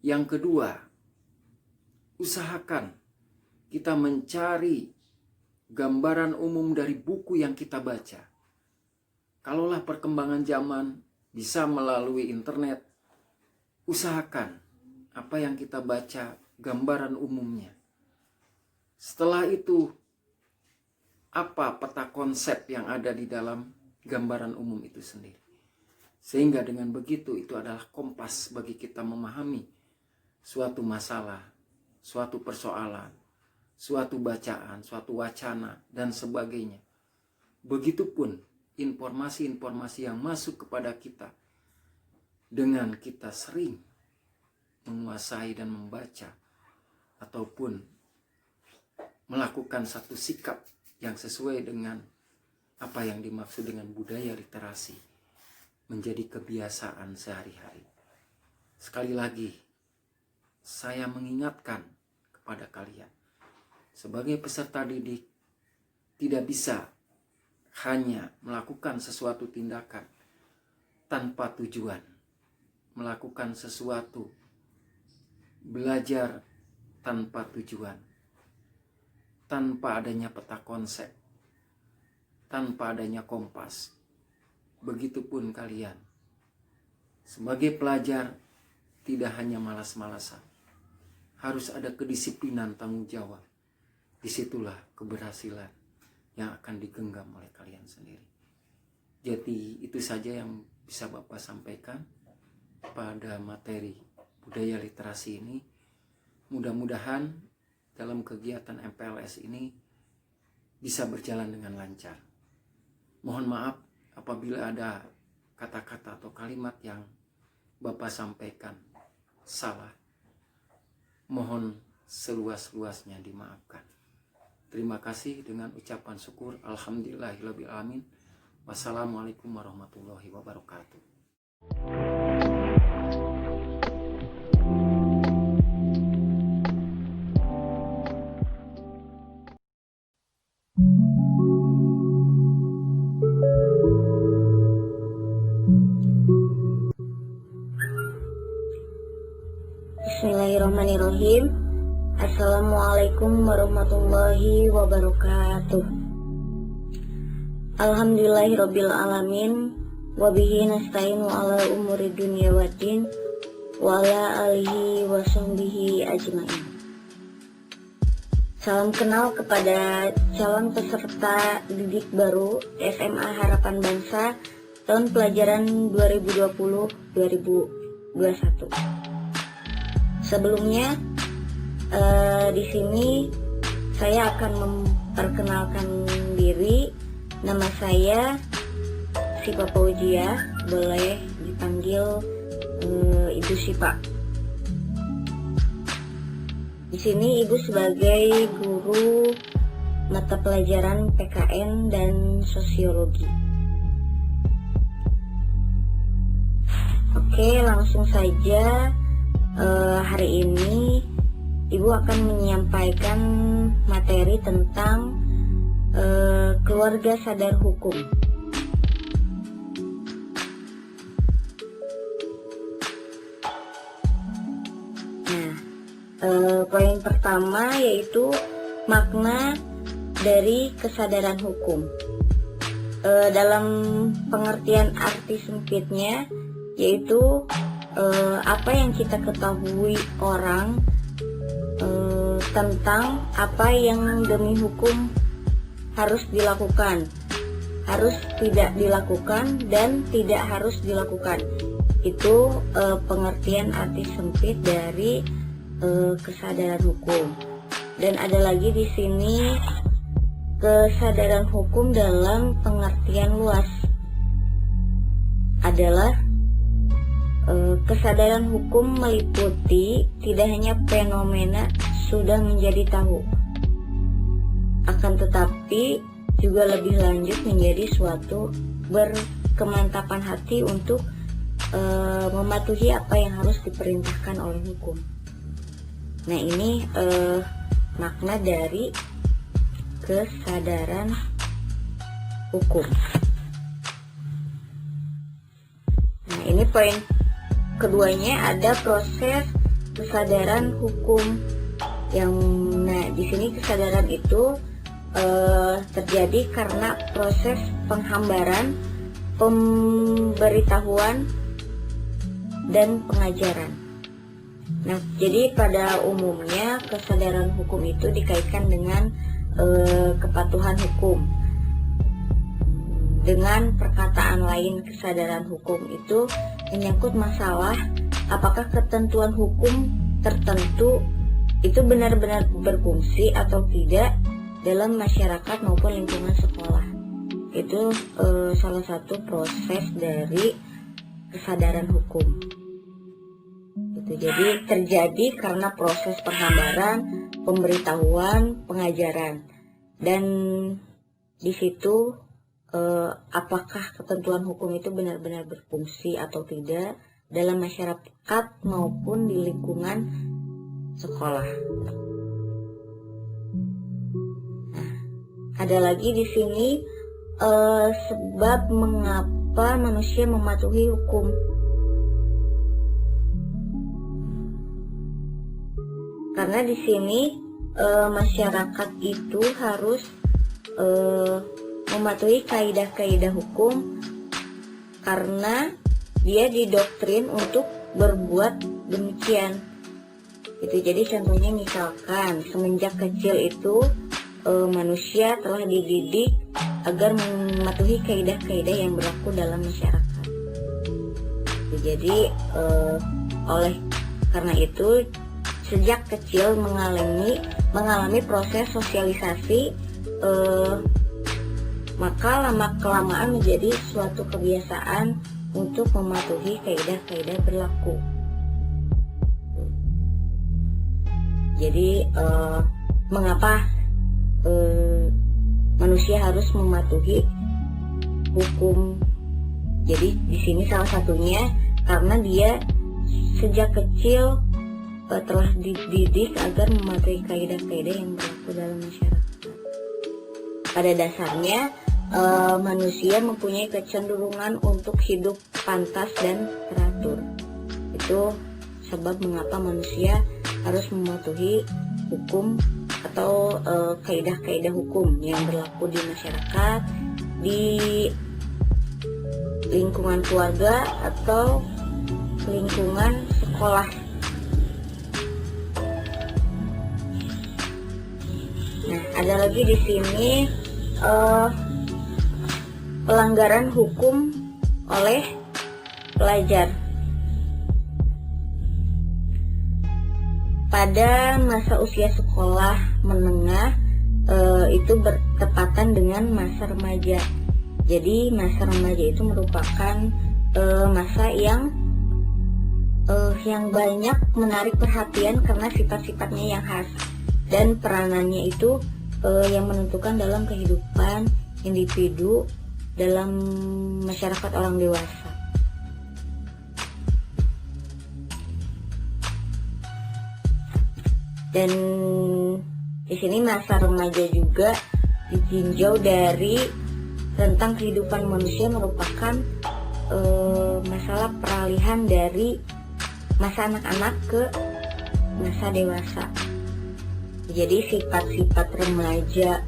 Yang kedua, usahakan kita mencari gambaran umum dari buku yang kita baca. Kalaulah perkembangan zaman bisa melalui internet, usahakan apa yang kita baca gambaran umumnya. Setelah itu, apa peta konsep yang ada di dalam gambaran umum itu sendiri. Sehingga dengan begitu itu adalah kompas bagi kita memahami suatu masalah, suatu persoalan, suatu bacaan, suatu wacana, dan sebagainya. Begitupun informasi-informasi yang masuk kepada kita dengan kita sering menguasai dan membaca ataupun melakukan satu sikap yang sesuai dengan apa yang dimaksud dengan budaya literasi menjadi kebiasaan sehari-hari. Sekali lagi, saya mengingatkan kepada kalian, sebagai peserta didik, tidak bisa hanya melakukan sesuatu tindakan tanpa tujuan, melakukan sesuatu belajar tanpa tujuan, tanpa adanya peta konsep, tanpa adanya kompas. Begitupun kalian. Sebagai pelajar, tidak hanya malas-malasan. Harus ada kedisiplinan tanggung jawab. Disitulah keberhasilan yang akan digenggam oleh kalian sendiri. Jadi itu saja yang bisa Bapak sampaikan pada materi budaya literasi ini. Mudah-mudahan dalam kegiatan MPLS ini bisa berjalan dengan lancar. Mohon maaf apabila ada kata-kata atau kalimat yang Bapak sampaikan salah. Mohon seluas-luasnya dimaafkan. Terima kasih dengan ucapan syukur. Alhamdulillahirabbil alamin. Wassalamualaikum warahmatullahi wabarakatuh. Bismillahirrahmanirrahim. Assalamualaikum warahmatullahi wabarakatuh. Alhamdulillahirabbil alamin wa bihi nasta'inu ala umuri dunya waddin wa ala alihi wa sahbihi ajmain. Salam kenal kepada calon peserta didik baru SMA Harapan Bangsa tahun pelajaran 2020-2021. Sebelumnya di sini saya akan memperkenalkan diri. Nama saya Sipa Fauzia, boleh dipanggil Ibu Sipa. Di sini Ibu sebagai guru mata pelajaran PKN dan sosiologi. Oke, langsung saja. Hari ini Ibu akan menyampaikan materi tentang keluarga sadar hukum. Nah, poin pertama yaitu makna dari kesadaran hukum. Dalam pengertian arti sempitnya yaitu apa yang kita ketahui orang tentang apa yang demi hukum harus dilakukan, harus tidak dilakukan, dan tidak harus dilakukan. Itu pengertian arti sempit dari kesadaran hukum. Dan ada lagi di sini kesadaran hukum dalam pengertian luas adalah kesadaran hukum meliputi tidak hanya fenomena sudah menjadi tahu, akan tetapi juga lebih lanjut menjadi suatu berkemantapan hati untuk mematuhi apa yang harus diperintahkan oleh hukum. Nah, ini makna dari kesadaran hukum. Nah, ini poin keduanya, ada proses kesadaran hukum yang di sini kesadaran itu terjadi karena proses penghambaran, pemberitahuan, dan pengajaran. Nah, jadi pada umumnya kesadaran hukum itu dikaitkan dengan kepatuhan hukum. Dengan perkataan lain, kesadaran hukum itu menyangkut masalah apakah ketentuan hukum tertentu itu benar-benar berfungsi atau tidak dalam masyarakat maupun lingkungan sekolah. Itu salah satu proses dari kesadaran hukum. Jadi terjadi karena proses penghambaran, pemberitahuan, pengajaran, dan di situ apakah ketentuan hukum itu benar-benar berfungsi atau tidak dalam masyarakat maupun di lingkungan sekolah. Nah, ada lagi di sini sebab mengapa manusia mematuhi hukum. Karena di sini masyarakat itu harus mematuhi kaidah-kaidah hukum karena dia didoktrin untuk berbuat demikian. Itu jadi contohnya misalkan semenjak kecil itu manusia telah dididik agar mematuhi kaidah-kaidah yang berlaku dalam masyarakat. Jadi oleh karena itu sejak kecil mengalami proses sosialisasi, maka lama kelamaan menjadi suatu kebiasaan untuk mematuhi kaidah-kaidah berlaku. Jadi mengapa manusia harus mematuhi hukum? Jadi di sini salah satunya karena dia sejak kecil telah dididik agar mematuhi kaidah-kaidah yang berlaku dalam masyarakat. Pada dasarnya manusia mempunyai kecenderungan untuk hidup pantas dan teratur. Itu sebab mengapa manusia harus mematuhi hukum atau kaidah-kaidah hukum yang berlaku di masyarakat, di lingkungan keluarga atau lingkungan sekolah. Nah, ada lagi di sini pelanggaran hukum oleh pelajar. Pada masa usia sekolah menengah itu bertepatan dengan masa remaja. Jadi masa remaja itu merupakan masa yang banyak menarik perhatian karena sifat-sifatnya yang khas dan peranannya itu yang menentukan dalam kehidupan individu dalam masyarakat orang dewasa. Dan di sini masa remaja juga ditinjau dari tentang kehidupan manusia merupakan masalah peralihan dari masa anak-anak ke masa dewasa. Jadi sifat-sifat remaja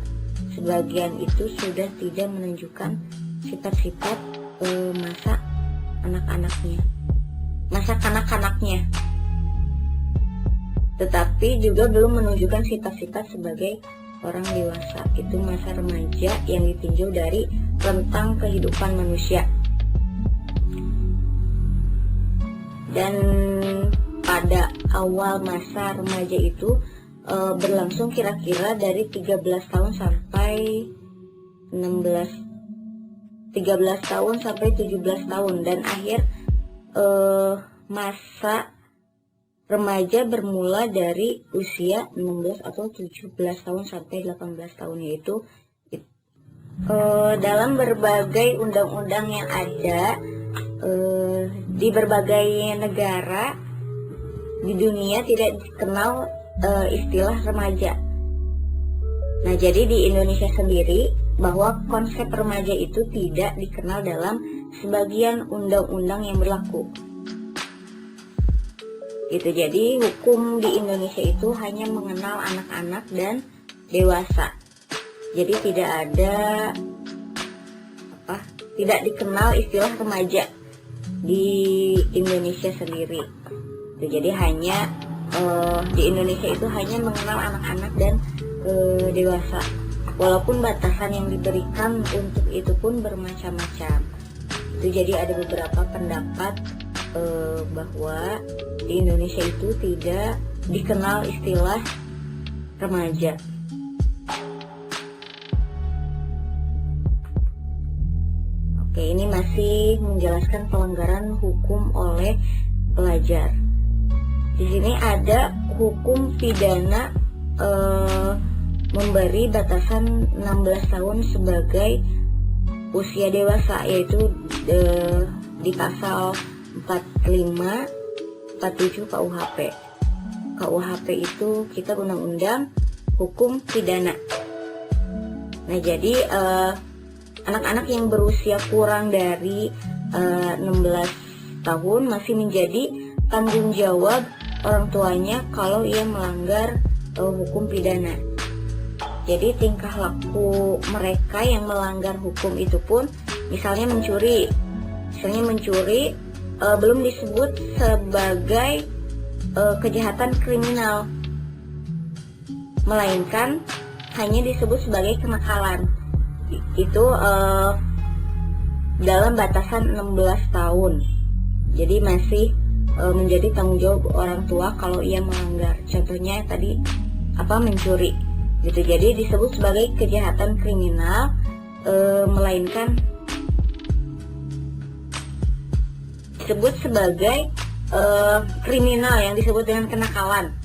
sebagian itu sudah tidak menunjukkan sifat-sifat masa anak-anaknya, masa kanak-kanaknya, tetapi juga belum menunjukkan sifat-sifat sebagai orang dewasa. Itu masa remaja yang ditinjau dari rentang kehidupan manusia. Dan pada awal masa remaja itu berlangsung kira-kira dari 13 tahun sampai 13 tahun sampai 17 tahun, dan akhir masa remaja bermula dari usia 16 atau 17 tahun sampai 18 tahun, yaitu dalam berbagai undang-undang yang ada di berbagai negara di dunia tidak dikenal istilah remaja. Nah, jadi di Indonesia sendiri bahwa konsep remaja itu tidak dikenal dalam sebagian undang-undang yang berlaku. Gitu. Jadi hukum di Indonesia itu hanya mengenal anak-anak dan dewasa. Jadi tidak dikenal istilah remaja di Indonesia sendiri. Jadi hanya di Indonesia itu hanya mengenal anak-anak dan dewasa. Walaupun batasan yang diberikan untuk itu pun bermacam-macam. Itu jadi ada beberapa pendapat bahwa di Indonesia itu tidak dikenal istilah remaja. Oke, ini masih menjelaskan pelanggaran hukum oleh pelajar. Di sini ada hukum pidana memberi batasan 16 tahun sebagai usia dewasa, yaitu di pasal 45, 47 KUHP. KUHP itu kitab undang-undang hukum pidana. Nah, jadi anak-anak yang berusia kurang dari 16 tahun masih menjadi tanggung jawab orang tuanya kalau ia melanggar hukum pidana. Jadi tingkah laku mereka yang melanggar hukum itu pun, misalnya mencuri belum disebut sebagai kejahatan kriminal, melainkan hanya disebut sebagai kenakalan. Itu dalam batasan 16 tahun. Jadi masih menjadi tanggung jawab orang tua kalau ia melanggar. Contohnya tadi mencuri gitu. Jadi disebut sebagai kejahatan kriminal, melainkan disebut sebagai kriminal yang disebut dengan kenakalan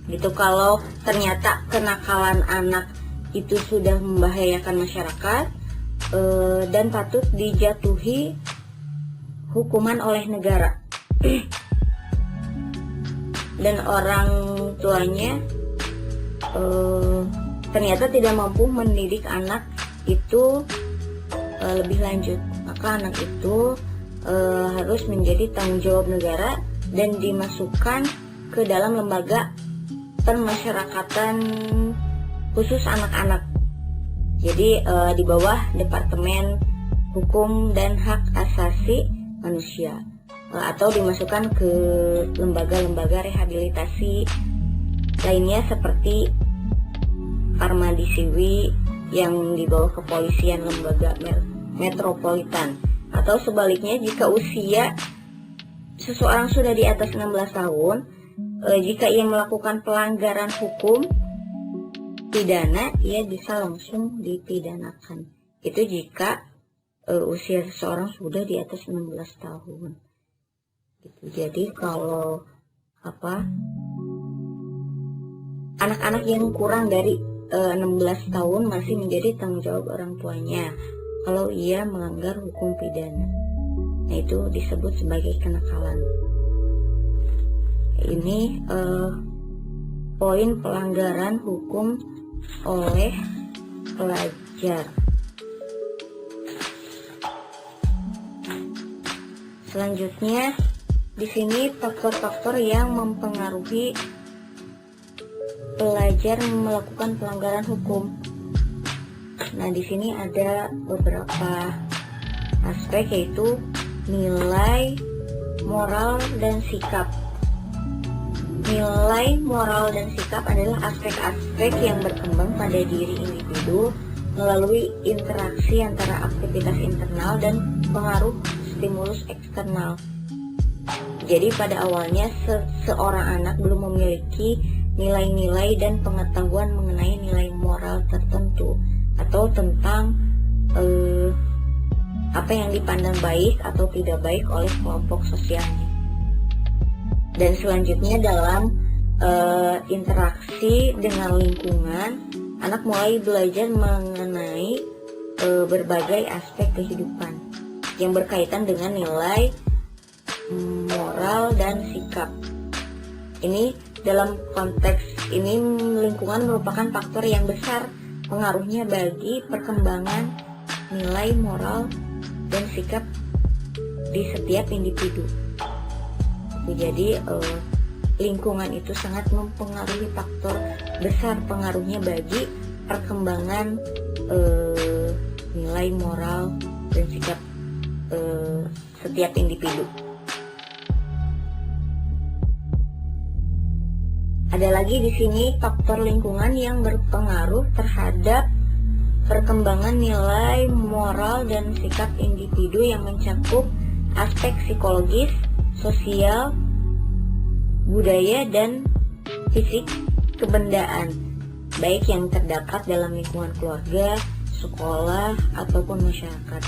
gitu. Kalau ternyata kenakalan anak itu sudah membahayakan masyarakat dan patut dijatuhi hukuman oleh negara dan orang tuanya ternyata tidak mampu mendidik anak itu lebih lanjut, maka anak itu harus menjadi tanggung jawab negara dan dimasukkan ke dalam lembaga permasyarakatan khusus anak-anak. Jadi di bawah Departemen Hukum dan Hak Asasi Manusia, atau dimasukkan ke lembaga-lembaga rehabilitasi lainnya seperti Parmadi Siwi yang di bawah kepolisian lembaga metropolitan. Atau sebaliknya, jika usia seseorang sudah di atas 16 tahun, jika ia melakukan pelanggaran hukum pidana, ia bisa langsung dipidanakan. Itu jika usia seseorang sudah di atas 16 tahun. Gitu. Jadi kalau anak-anak yang kurang dari 16 tahun masih menjadi tanggung jawab orang tuanya kalau ia melanggar hukum pidana. Nah, itu disebut sebagai kenakalan. Ini poin pelanggaran hukum oleh pelajar. Selanjutnya, di sini faktor-faktor yang mempengaruhi pelajar melakukan pelanggaran hukum. Nah, di sini ada beberapa aspek, yaitu nilai, moral, dan sikap. Nilai, moral, dan sikap adalah aspek-aspek yang berkembang pada diri individu melalui interaksi antara aktivitas internal dan pengaruh stimulus eksternal. Jadi pada awalnya seorang anak belum memiliki nilai-nilai dan pengetahuan mengenai nilai moral tertentu atau tentang apa yang dipandang baik atau tidak baik oleh kelompok sosialnya. Dan selanjutnya dalam interaksi dengan lingkungan, anak mulai belajar mengenai berbagai aspek kehidupan yang berkaitan dengan nilai, moral, dan sikap. Ini dalam konteks ini, lingkungan merupakan faktor yang besar pengaruhnya bagi perkembangan nilai, moral, dan sikap di setiap individu. Jadi lingkungan itu sangat mempengaruhi, faktor besar pengaruhnya bagi perkembangan nilai, moral, dan sikap setiap individu. Ada lagi di sini faktor lingkungan yang berpengaruh terhadap perkembangan nilai, moral, dan sikap individu yang mencakup aspek psikologis, sosial, budaya, dan fisik kebendaan, baik yang terdapat dalam lingkungan keluarga, sekolah, ataupun masyarakat.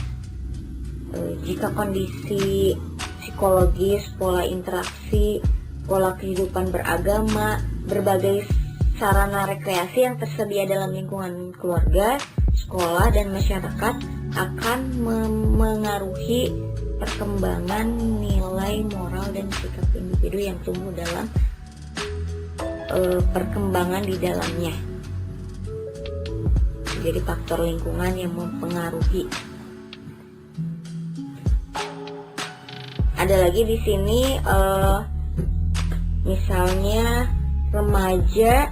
Jika kondisi psikologis, pola interaksi, pola kehidupan beragama, berbagai sarana rekreasi yang tersedia dalam lingkungan keluarga, sekolah, dan masyarakat akan memengaruhi perkembangan nilai, moral, dan sikap individu yang tumbuh dalam perkembangan di dalamnya. Jadi faktor lingkungan yang mempengaruhi. Ada lagi di sini misalnya remaja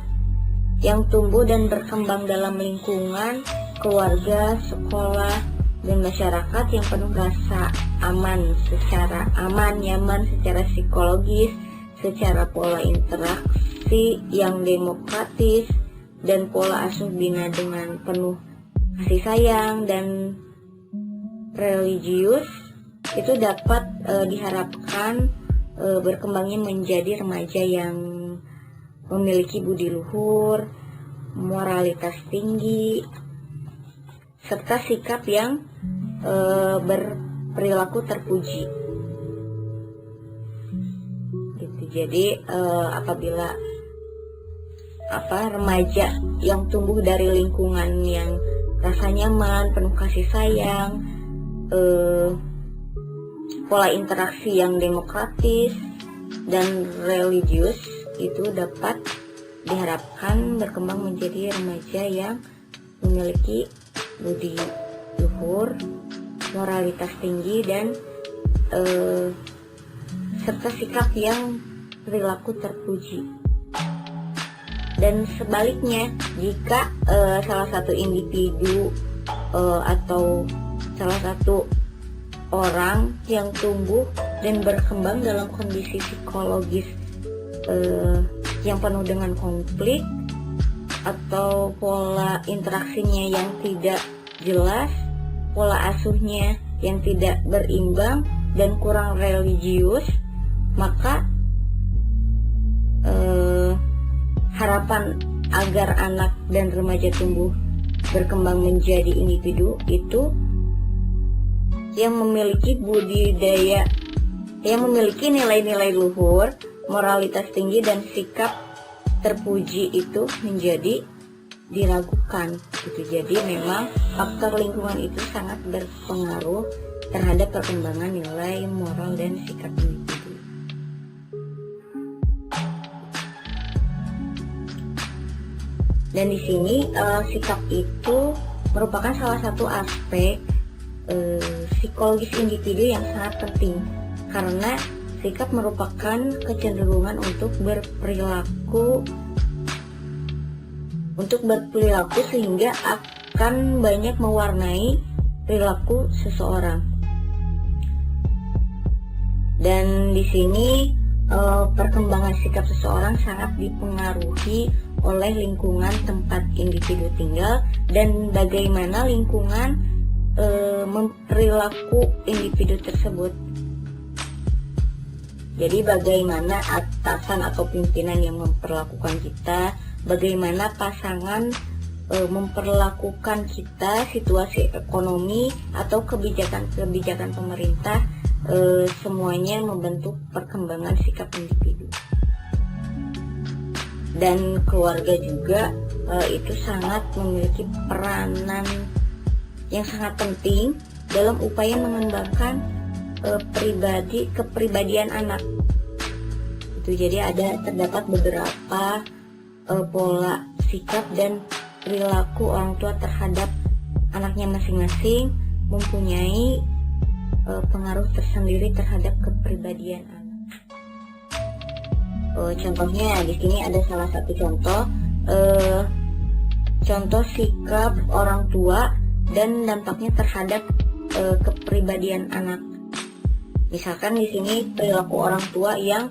yang tumbuh dan berkembang dalam lingkungan keluarga, sekolah, dan masyarakat yang penuh rasa aman, nyaman secara psikologis, secara pola interaksi yang demokratis, dan pola asuh bina dengan penuh kasih sayang dan religius, itu dapat diharapkan berkembangnya menjadi remaja yang memiliki budi luhur, moralitas tinggi, serta sikap yang berperilaku terpuji. Gitu. Jadi apabila remaja yang tumbuh dari lingkungan yang rasa nyaman, penuh kasih sayang, pola interaksi yang demokratis dan religius, itu dapat diharapkan berkembang menjadi remaja yang memiliki budi luhur, moralitas tinggi, dan serta sikap yang perilaku terpuji. Dan sebaliknya, jika salah satu individu atau salah satu orang yang tumbuh dan berkembang dalam kondisi psikologis yang penuh dengan konflik atau pola interaksinya yang tidak jelas, pola asuhnya yang tidak berimbang dan kurang religius, maka harapan agar anak dan remaja tumbuh berkembang menjadi individu itu yang memiliki budidaya, yang memiliki nilai-nilai luhur, moralitas tinggi, dan sikap terpuji itu menjadi diragukan gitu. Jadi memang faktor lingkungan itu sangat berpengaruh terhadap perkembangan nilai moral dan sikap individu. Dan di sini sikap itu merupakan salah satu aspek psikologis individu yang sangat penting, karena sikap merupakan kecenderungan untuk berperilaku sehingga akan banyak mewarnai perilaku seseorang. Dan di sini perkembangan sikap seseorang sangat dipengaruhi oleh lingkungan tempat individu tinggal dan bagaimana lingkungan memperilaku individu tersebut. Jadi bagaimana atasan atau pimpinan yang memperlakukan kita, bagaimana pasangan memperlakukan kita, situasi ekonomi atau kebijakan-kebijakan pemerintah, semuanya membentuk perkembangan sikap individu. Dan keluarga juga itu sangat memiliki peranan yang sangat penting dalam upaya mengembangkan kepribadian anak. Itu jadi terdapat beberapa pola sikap dan perilaku orang tua terhadap anaknya masing-masing mempunyai pengaruh tersendiri terhadap kepribadian anak. Contohnya di sini ada salah satu contoh sikap orang tua dan dampaknya terhadap kepribadian anak. Misalkan di sini perilaku orang tua yang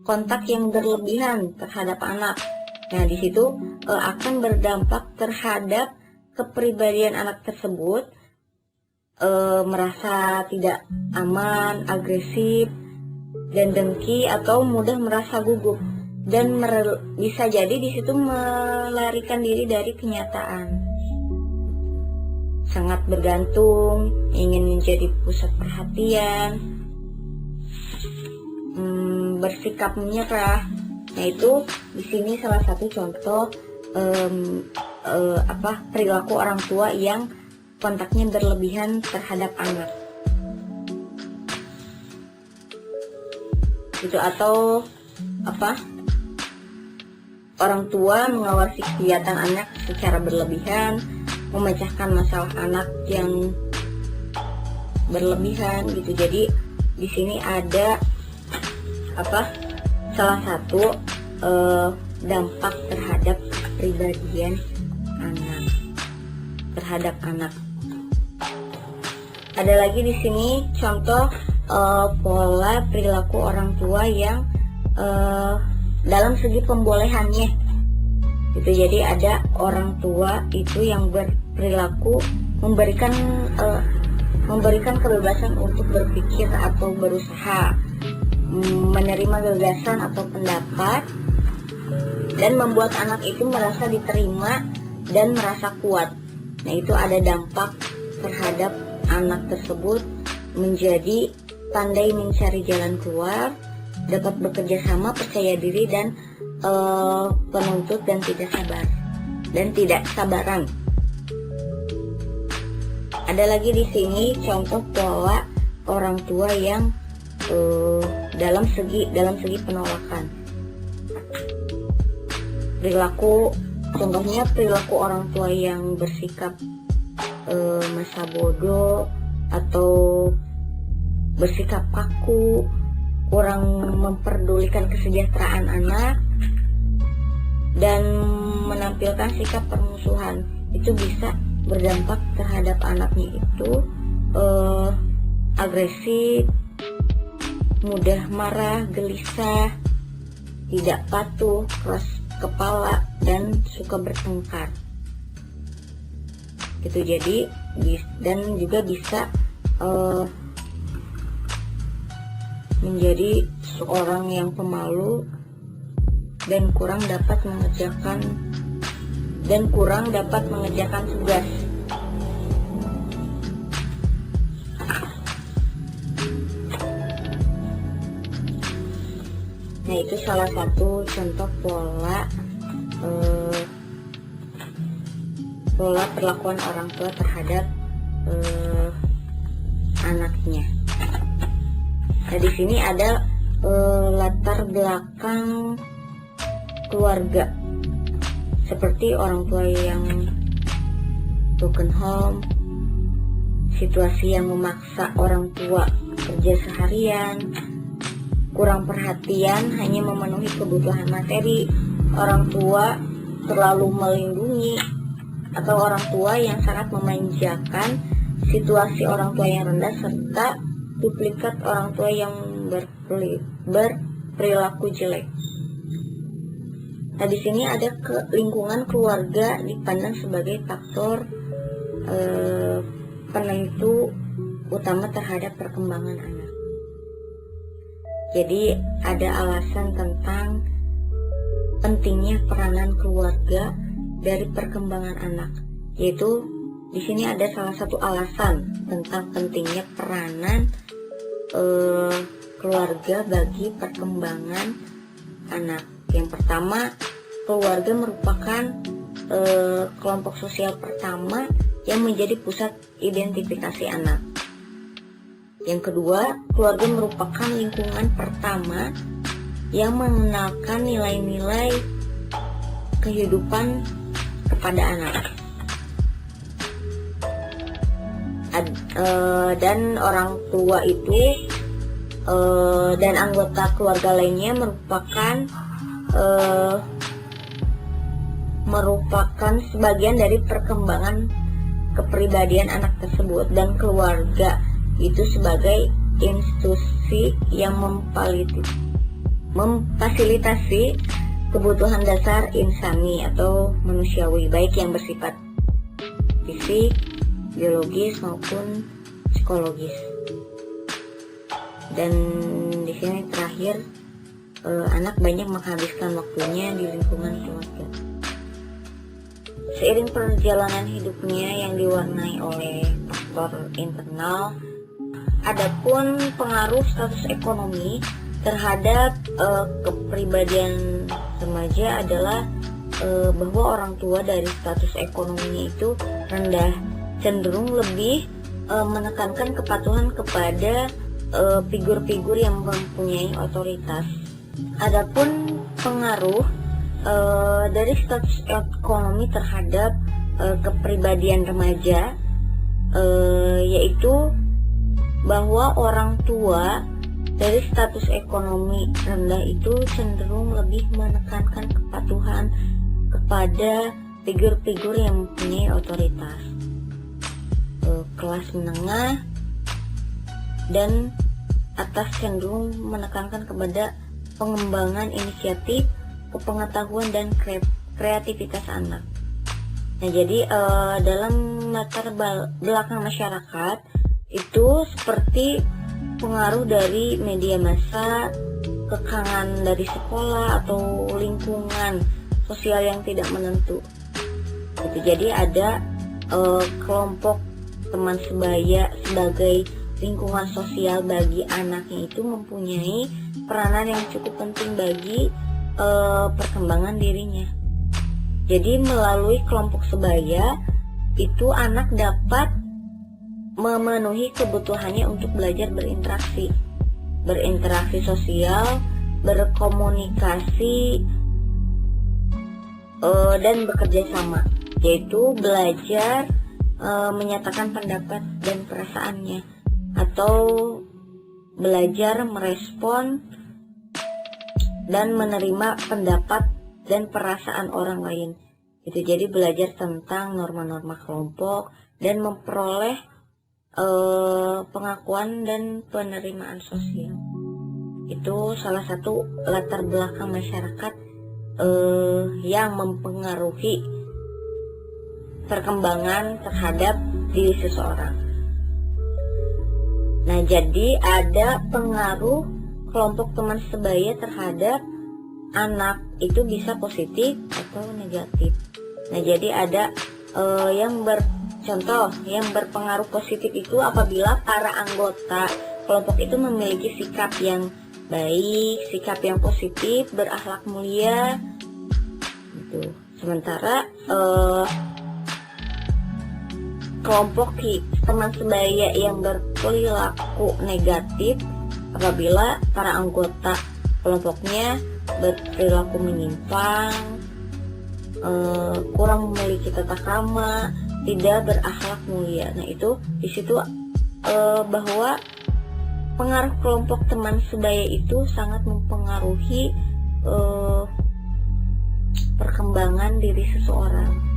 kontak yang berlebihan terhadap anak. Nah, di situ akan berdampak terhadap kepribadian anak tersebut, merasa tidak aman, agresif, dan dengki atau mudah merasa gugup, dan bisa jadi di situ melarikan diri dari kenyataan. Sangat bergantung, ingin menjadi pusat perhatian, bersikap menyerah. Nah, itu di sini salah satu contoh perilaku orang tua yang kontaknya berlebihan terhadap anak. Itu atau orang tua mengawasi kegiatan anak secara berlebihan, memecahkan masalah anak yang berlebihan gitu. Jadi di sini ada salah satu dampak terhadap kepribadian anak. Ada lagi di sini contoh pola perilaku orang tua yang dalam segi pembolehannya. Itu jadi ada orang tua itu yang berperilaku memberikan kebebasan untuk berpikir atau berusaha, menerima gagasan atau pendapat, dan membuat anak itu merasa diterima dan merasa kuat. Nah, itu ada dampak terhadap anak tersebut menjadi pandai mencari jalan keluar, dapat bekerja sama, percaya diri, dan penuntut dan tidak sabaran. Ada lagi di sini contoh pola orang tua yang dalam segi penolakan. Contohnya perilaku orang tua yang bersikap masa bodoh atau bersikap kaku, kurang memperdulikan kesejahteraan anak, dan menampilkan sikap permusuhan. Itu bisa berdampak terhadap anaknya itu agresif, mudah marah, gelisah, tidak patuh, keras kepala, dan suka bertengkar. Gitu. Jadi dan juga bisa menjadi seorang yang pemalu dan kurang dapat mengerjakan tugas. Nah, itu salah satu contoh pola perlakuan orang tua terhadap anaknya. Nah, di sini ada latar belakang keluarga, seperti orang tua yang broken home, situasi yang memaksa orang tua kerja seharian, kurang perhatian, hanya memenuhi kebutuhan materi, orang tua terlalu melindungi, atau orang tua yang sangat memanjakan, situasi orang tua yang rendah, serta duplikat orang tua yang berperilaku jelek. Nah, di sini ada lingkungan keluarga dipandang sebagai faktor penentu utama terhadap perkembangan anak. Jadi ada alasan tentang pentingnya peranan keluarga dari perkembangan anak, yaitu di sini ada salah satu alasan tentang pentingnya peranan keluarga bagi perkembangan anak. Yang pertama, keluarga merupakan kelompok sosial pertama yang menjadi pusat identifikasi anak. Yang kedua, keluarga merupakan lingkungan pertama yang mengenalkan nilai-nilai kehidupan kepada anak. Dan orang tua itu dan anggota keluarga lainnya merupakan sebagian dari perkembangan kepribadian anak tersebut, dan keluarga itu sebagai institusi yang memfasilitasi kebutuhan dasar insani atau manusiawi, baik yang bersifat fisik, biologis maupun psikologis. Dan di sini terakhir, anak banyak menghabiskan waktunya di lingkungan keluarga. Seiring perjalanan hidupnya yang diwarnai oleh faktor internal, adapun pengaruh status ekonomi terhadap kepribadian remaja adalah bahwa orang tua dari status ekonominya itu rendah, cenderung lebih menekankan kepatuhan kepada figur-figur yang mempunyai otoritas. Adapun pengaruh dari status ekonomi terhadap kepribadian remaja, yaitu bahwa orang tua dari status ekonomi rendah itu cenderung lebih menekankan kepatuhan kepada figur-figur yang mempunyai otoritas. Kelas menengah dan atas cenderung menekankan kepada pengembangan inisiatif, kepengetahuan dan kreativitas anak. Nah, jadi dalam latar belakang masyarakat itu seperti pengaruh dari media massa, kekangan dari sekolah atau lingkungan sosial yang tidak menentu. Itu jadi ada kelompok teman sebaya sebagai lingkungan sosial bagi anaknya itu mempunyai peranan yang cukup penting bagi perkembangan dirinya. Jadi melalui kelompok sebaya itu anak dapat memenuhi kebutuhannya untuk belajar berinteraksi sosial, berkomunikasi, dan bekerja sama, yaitu belajar menyatakan pendapat dan perasaannya, atau belajar merespon dan menerima pendapat dan perasaan orang lain. Itu jadi belajar tentang norma-norma kelompok dan memperoleh pengakuan dan penerimaan sosial. Itu salah satu latar belakang masyarakat yang mempengaruhi perkembangan terhadap diri seseorang. Nah, jadi ada pengaruh kelompok teman sebaya terhadap anak itu bisa positif atau negatif. Nah, jadi ada contoh yang berpengaruh positif itu apabila para anggota kelompok itu memiliki sikap yang baik, sikap yang positif, berakhlak mulia. Gitu. Sementara kelompok teman sebaya yang berperilaku negatif apabila para anggota kelompoknya berperilaku menyimpang, kurang memiliki tata krama, tidak berakhlak mulia. Nah, itu di situ bahwa pengaruh kelompok teman sebaya itu sangat mempengaruhi perkembangan diri seseorang.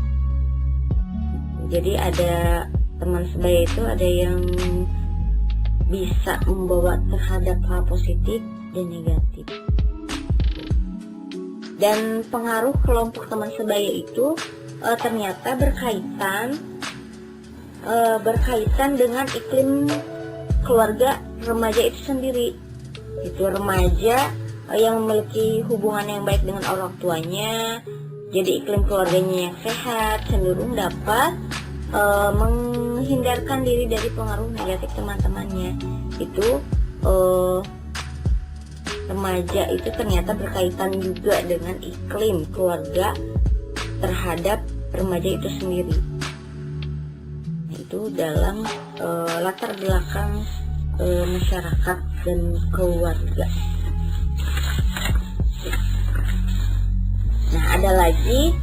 Jadi ada teman sebaya itu ada yang bisa membawa terhadap hal positif dan negatif. Dan pengaruh kelompok teman sebaya itu ternyata berkaitan dengan iklim keluarga remaja itu sendiri. Itu remaja yang memiliki hubungan yang baik dengan orang tuanya, jadi iklim keluarganya yang sehat, cenderung dapat menghindarkan diri dari pengaruh negatif teman-temannya. Itu remaja itu ternyata berkaitan juga dengan iklim keluarga terhadap remaja itu sendiri. Nah, itu dalam latar belakang masyarakat dan keluarga. Nah, ada lagi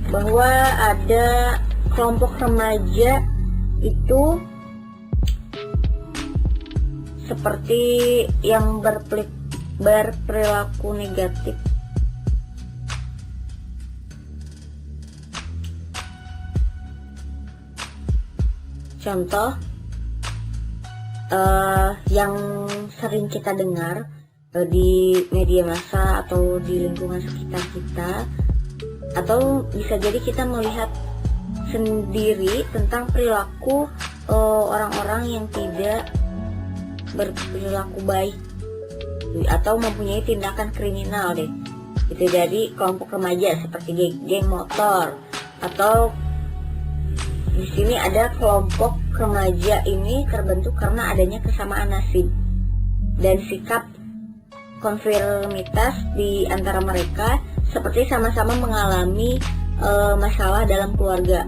bahwa ada kelompok remaja itu seperti yang berperilaku negatif. Contoh yang sering kita dengar di media massa atau di lingkungan sekitar kita, atau bisa jadi kita melihat sendiri tentang perilaku orang-orang yang tidak berperilaku baik atau mempunyai tindakan kriminal deh. Itu dari kelompok remaja seperti geng motor, atau di sini ada kelompok remaja ini terbentuk karena adanya kesamaan nasib dan sikap konformitas di antara mereka, seperti sama-sama mengalami masalah dalam keluarga,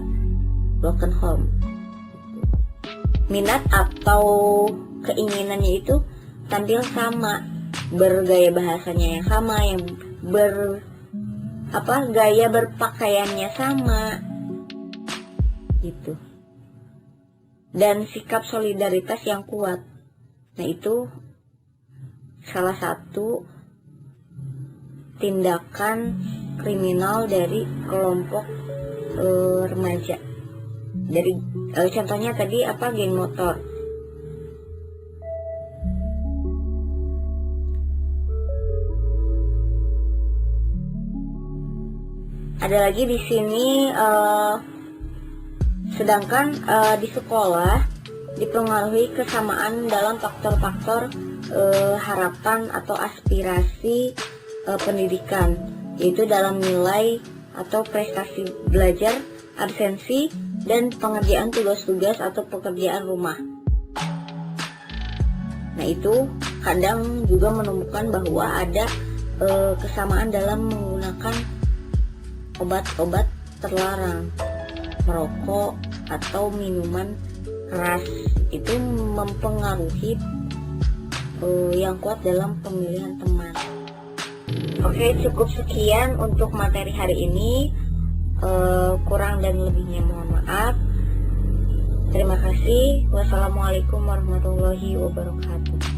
broken home. Minat atau keinginannya itu tampil sama, bergaya bahasanya yang sama, yang gaya berpakaiannya sama, gitu. dan sikap solidaritas yang kuat. Nah, itu salah satu tindakan kriminal dari kelompok remaja. Dari contohnya tadi geng motor. Ada lagi di sini, sedangkan di sekolah dipengaruhi kesamaan dalam faktor-faktor harapan atau aspirasi pendidikan, yaitu dalam nilai atau prestasi belajar, absensi, dan pengerjaan tugas-tugas atau pekerjaan rumah. Nah, itu kadang juga menemukan bahwa ada kesamaan dalam menggunakan obat-obat terlarang, merokok, atau minuman keras. Itu mempengaruhi yang kuat dalam pemilihan teman. Oke, cukup sekian untuk materi hari ini. Kurang dan lebihnya mohon maaf. Terima kasih. Wassalamualaikum warahmatullahi wabarakatuh.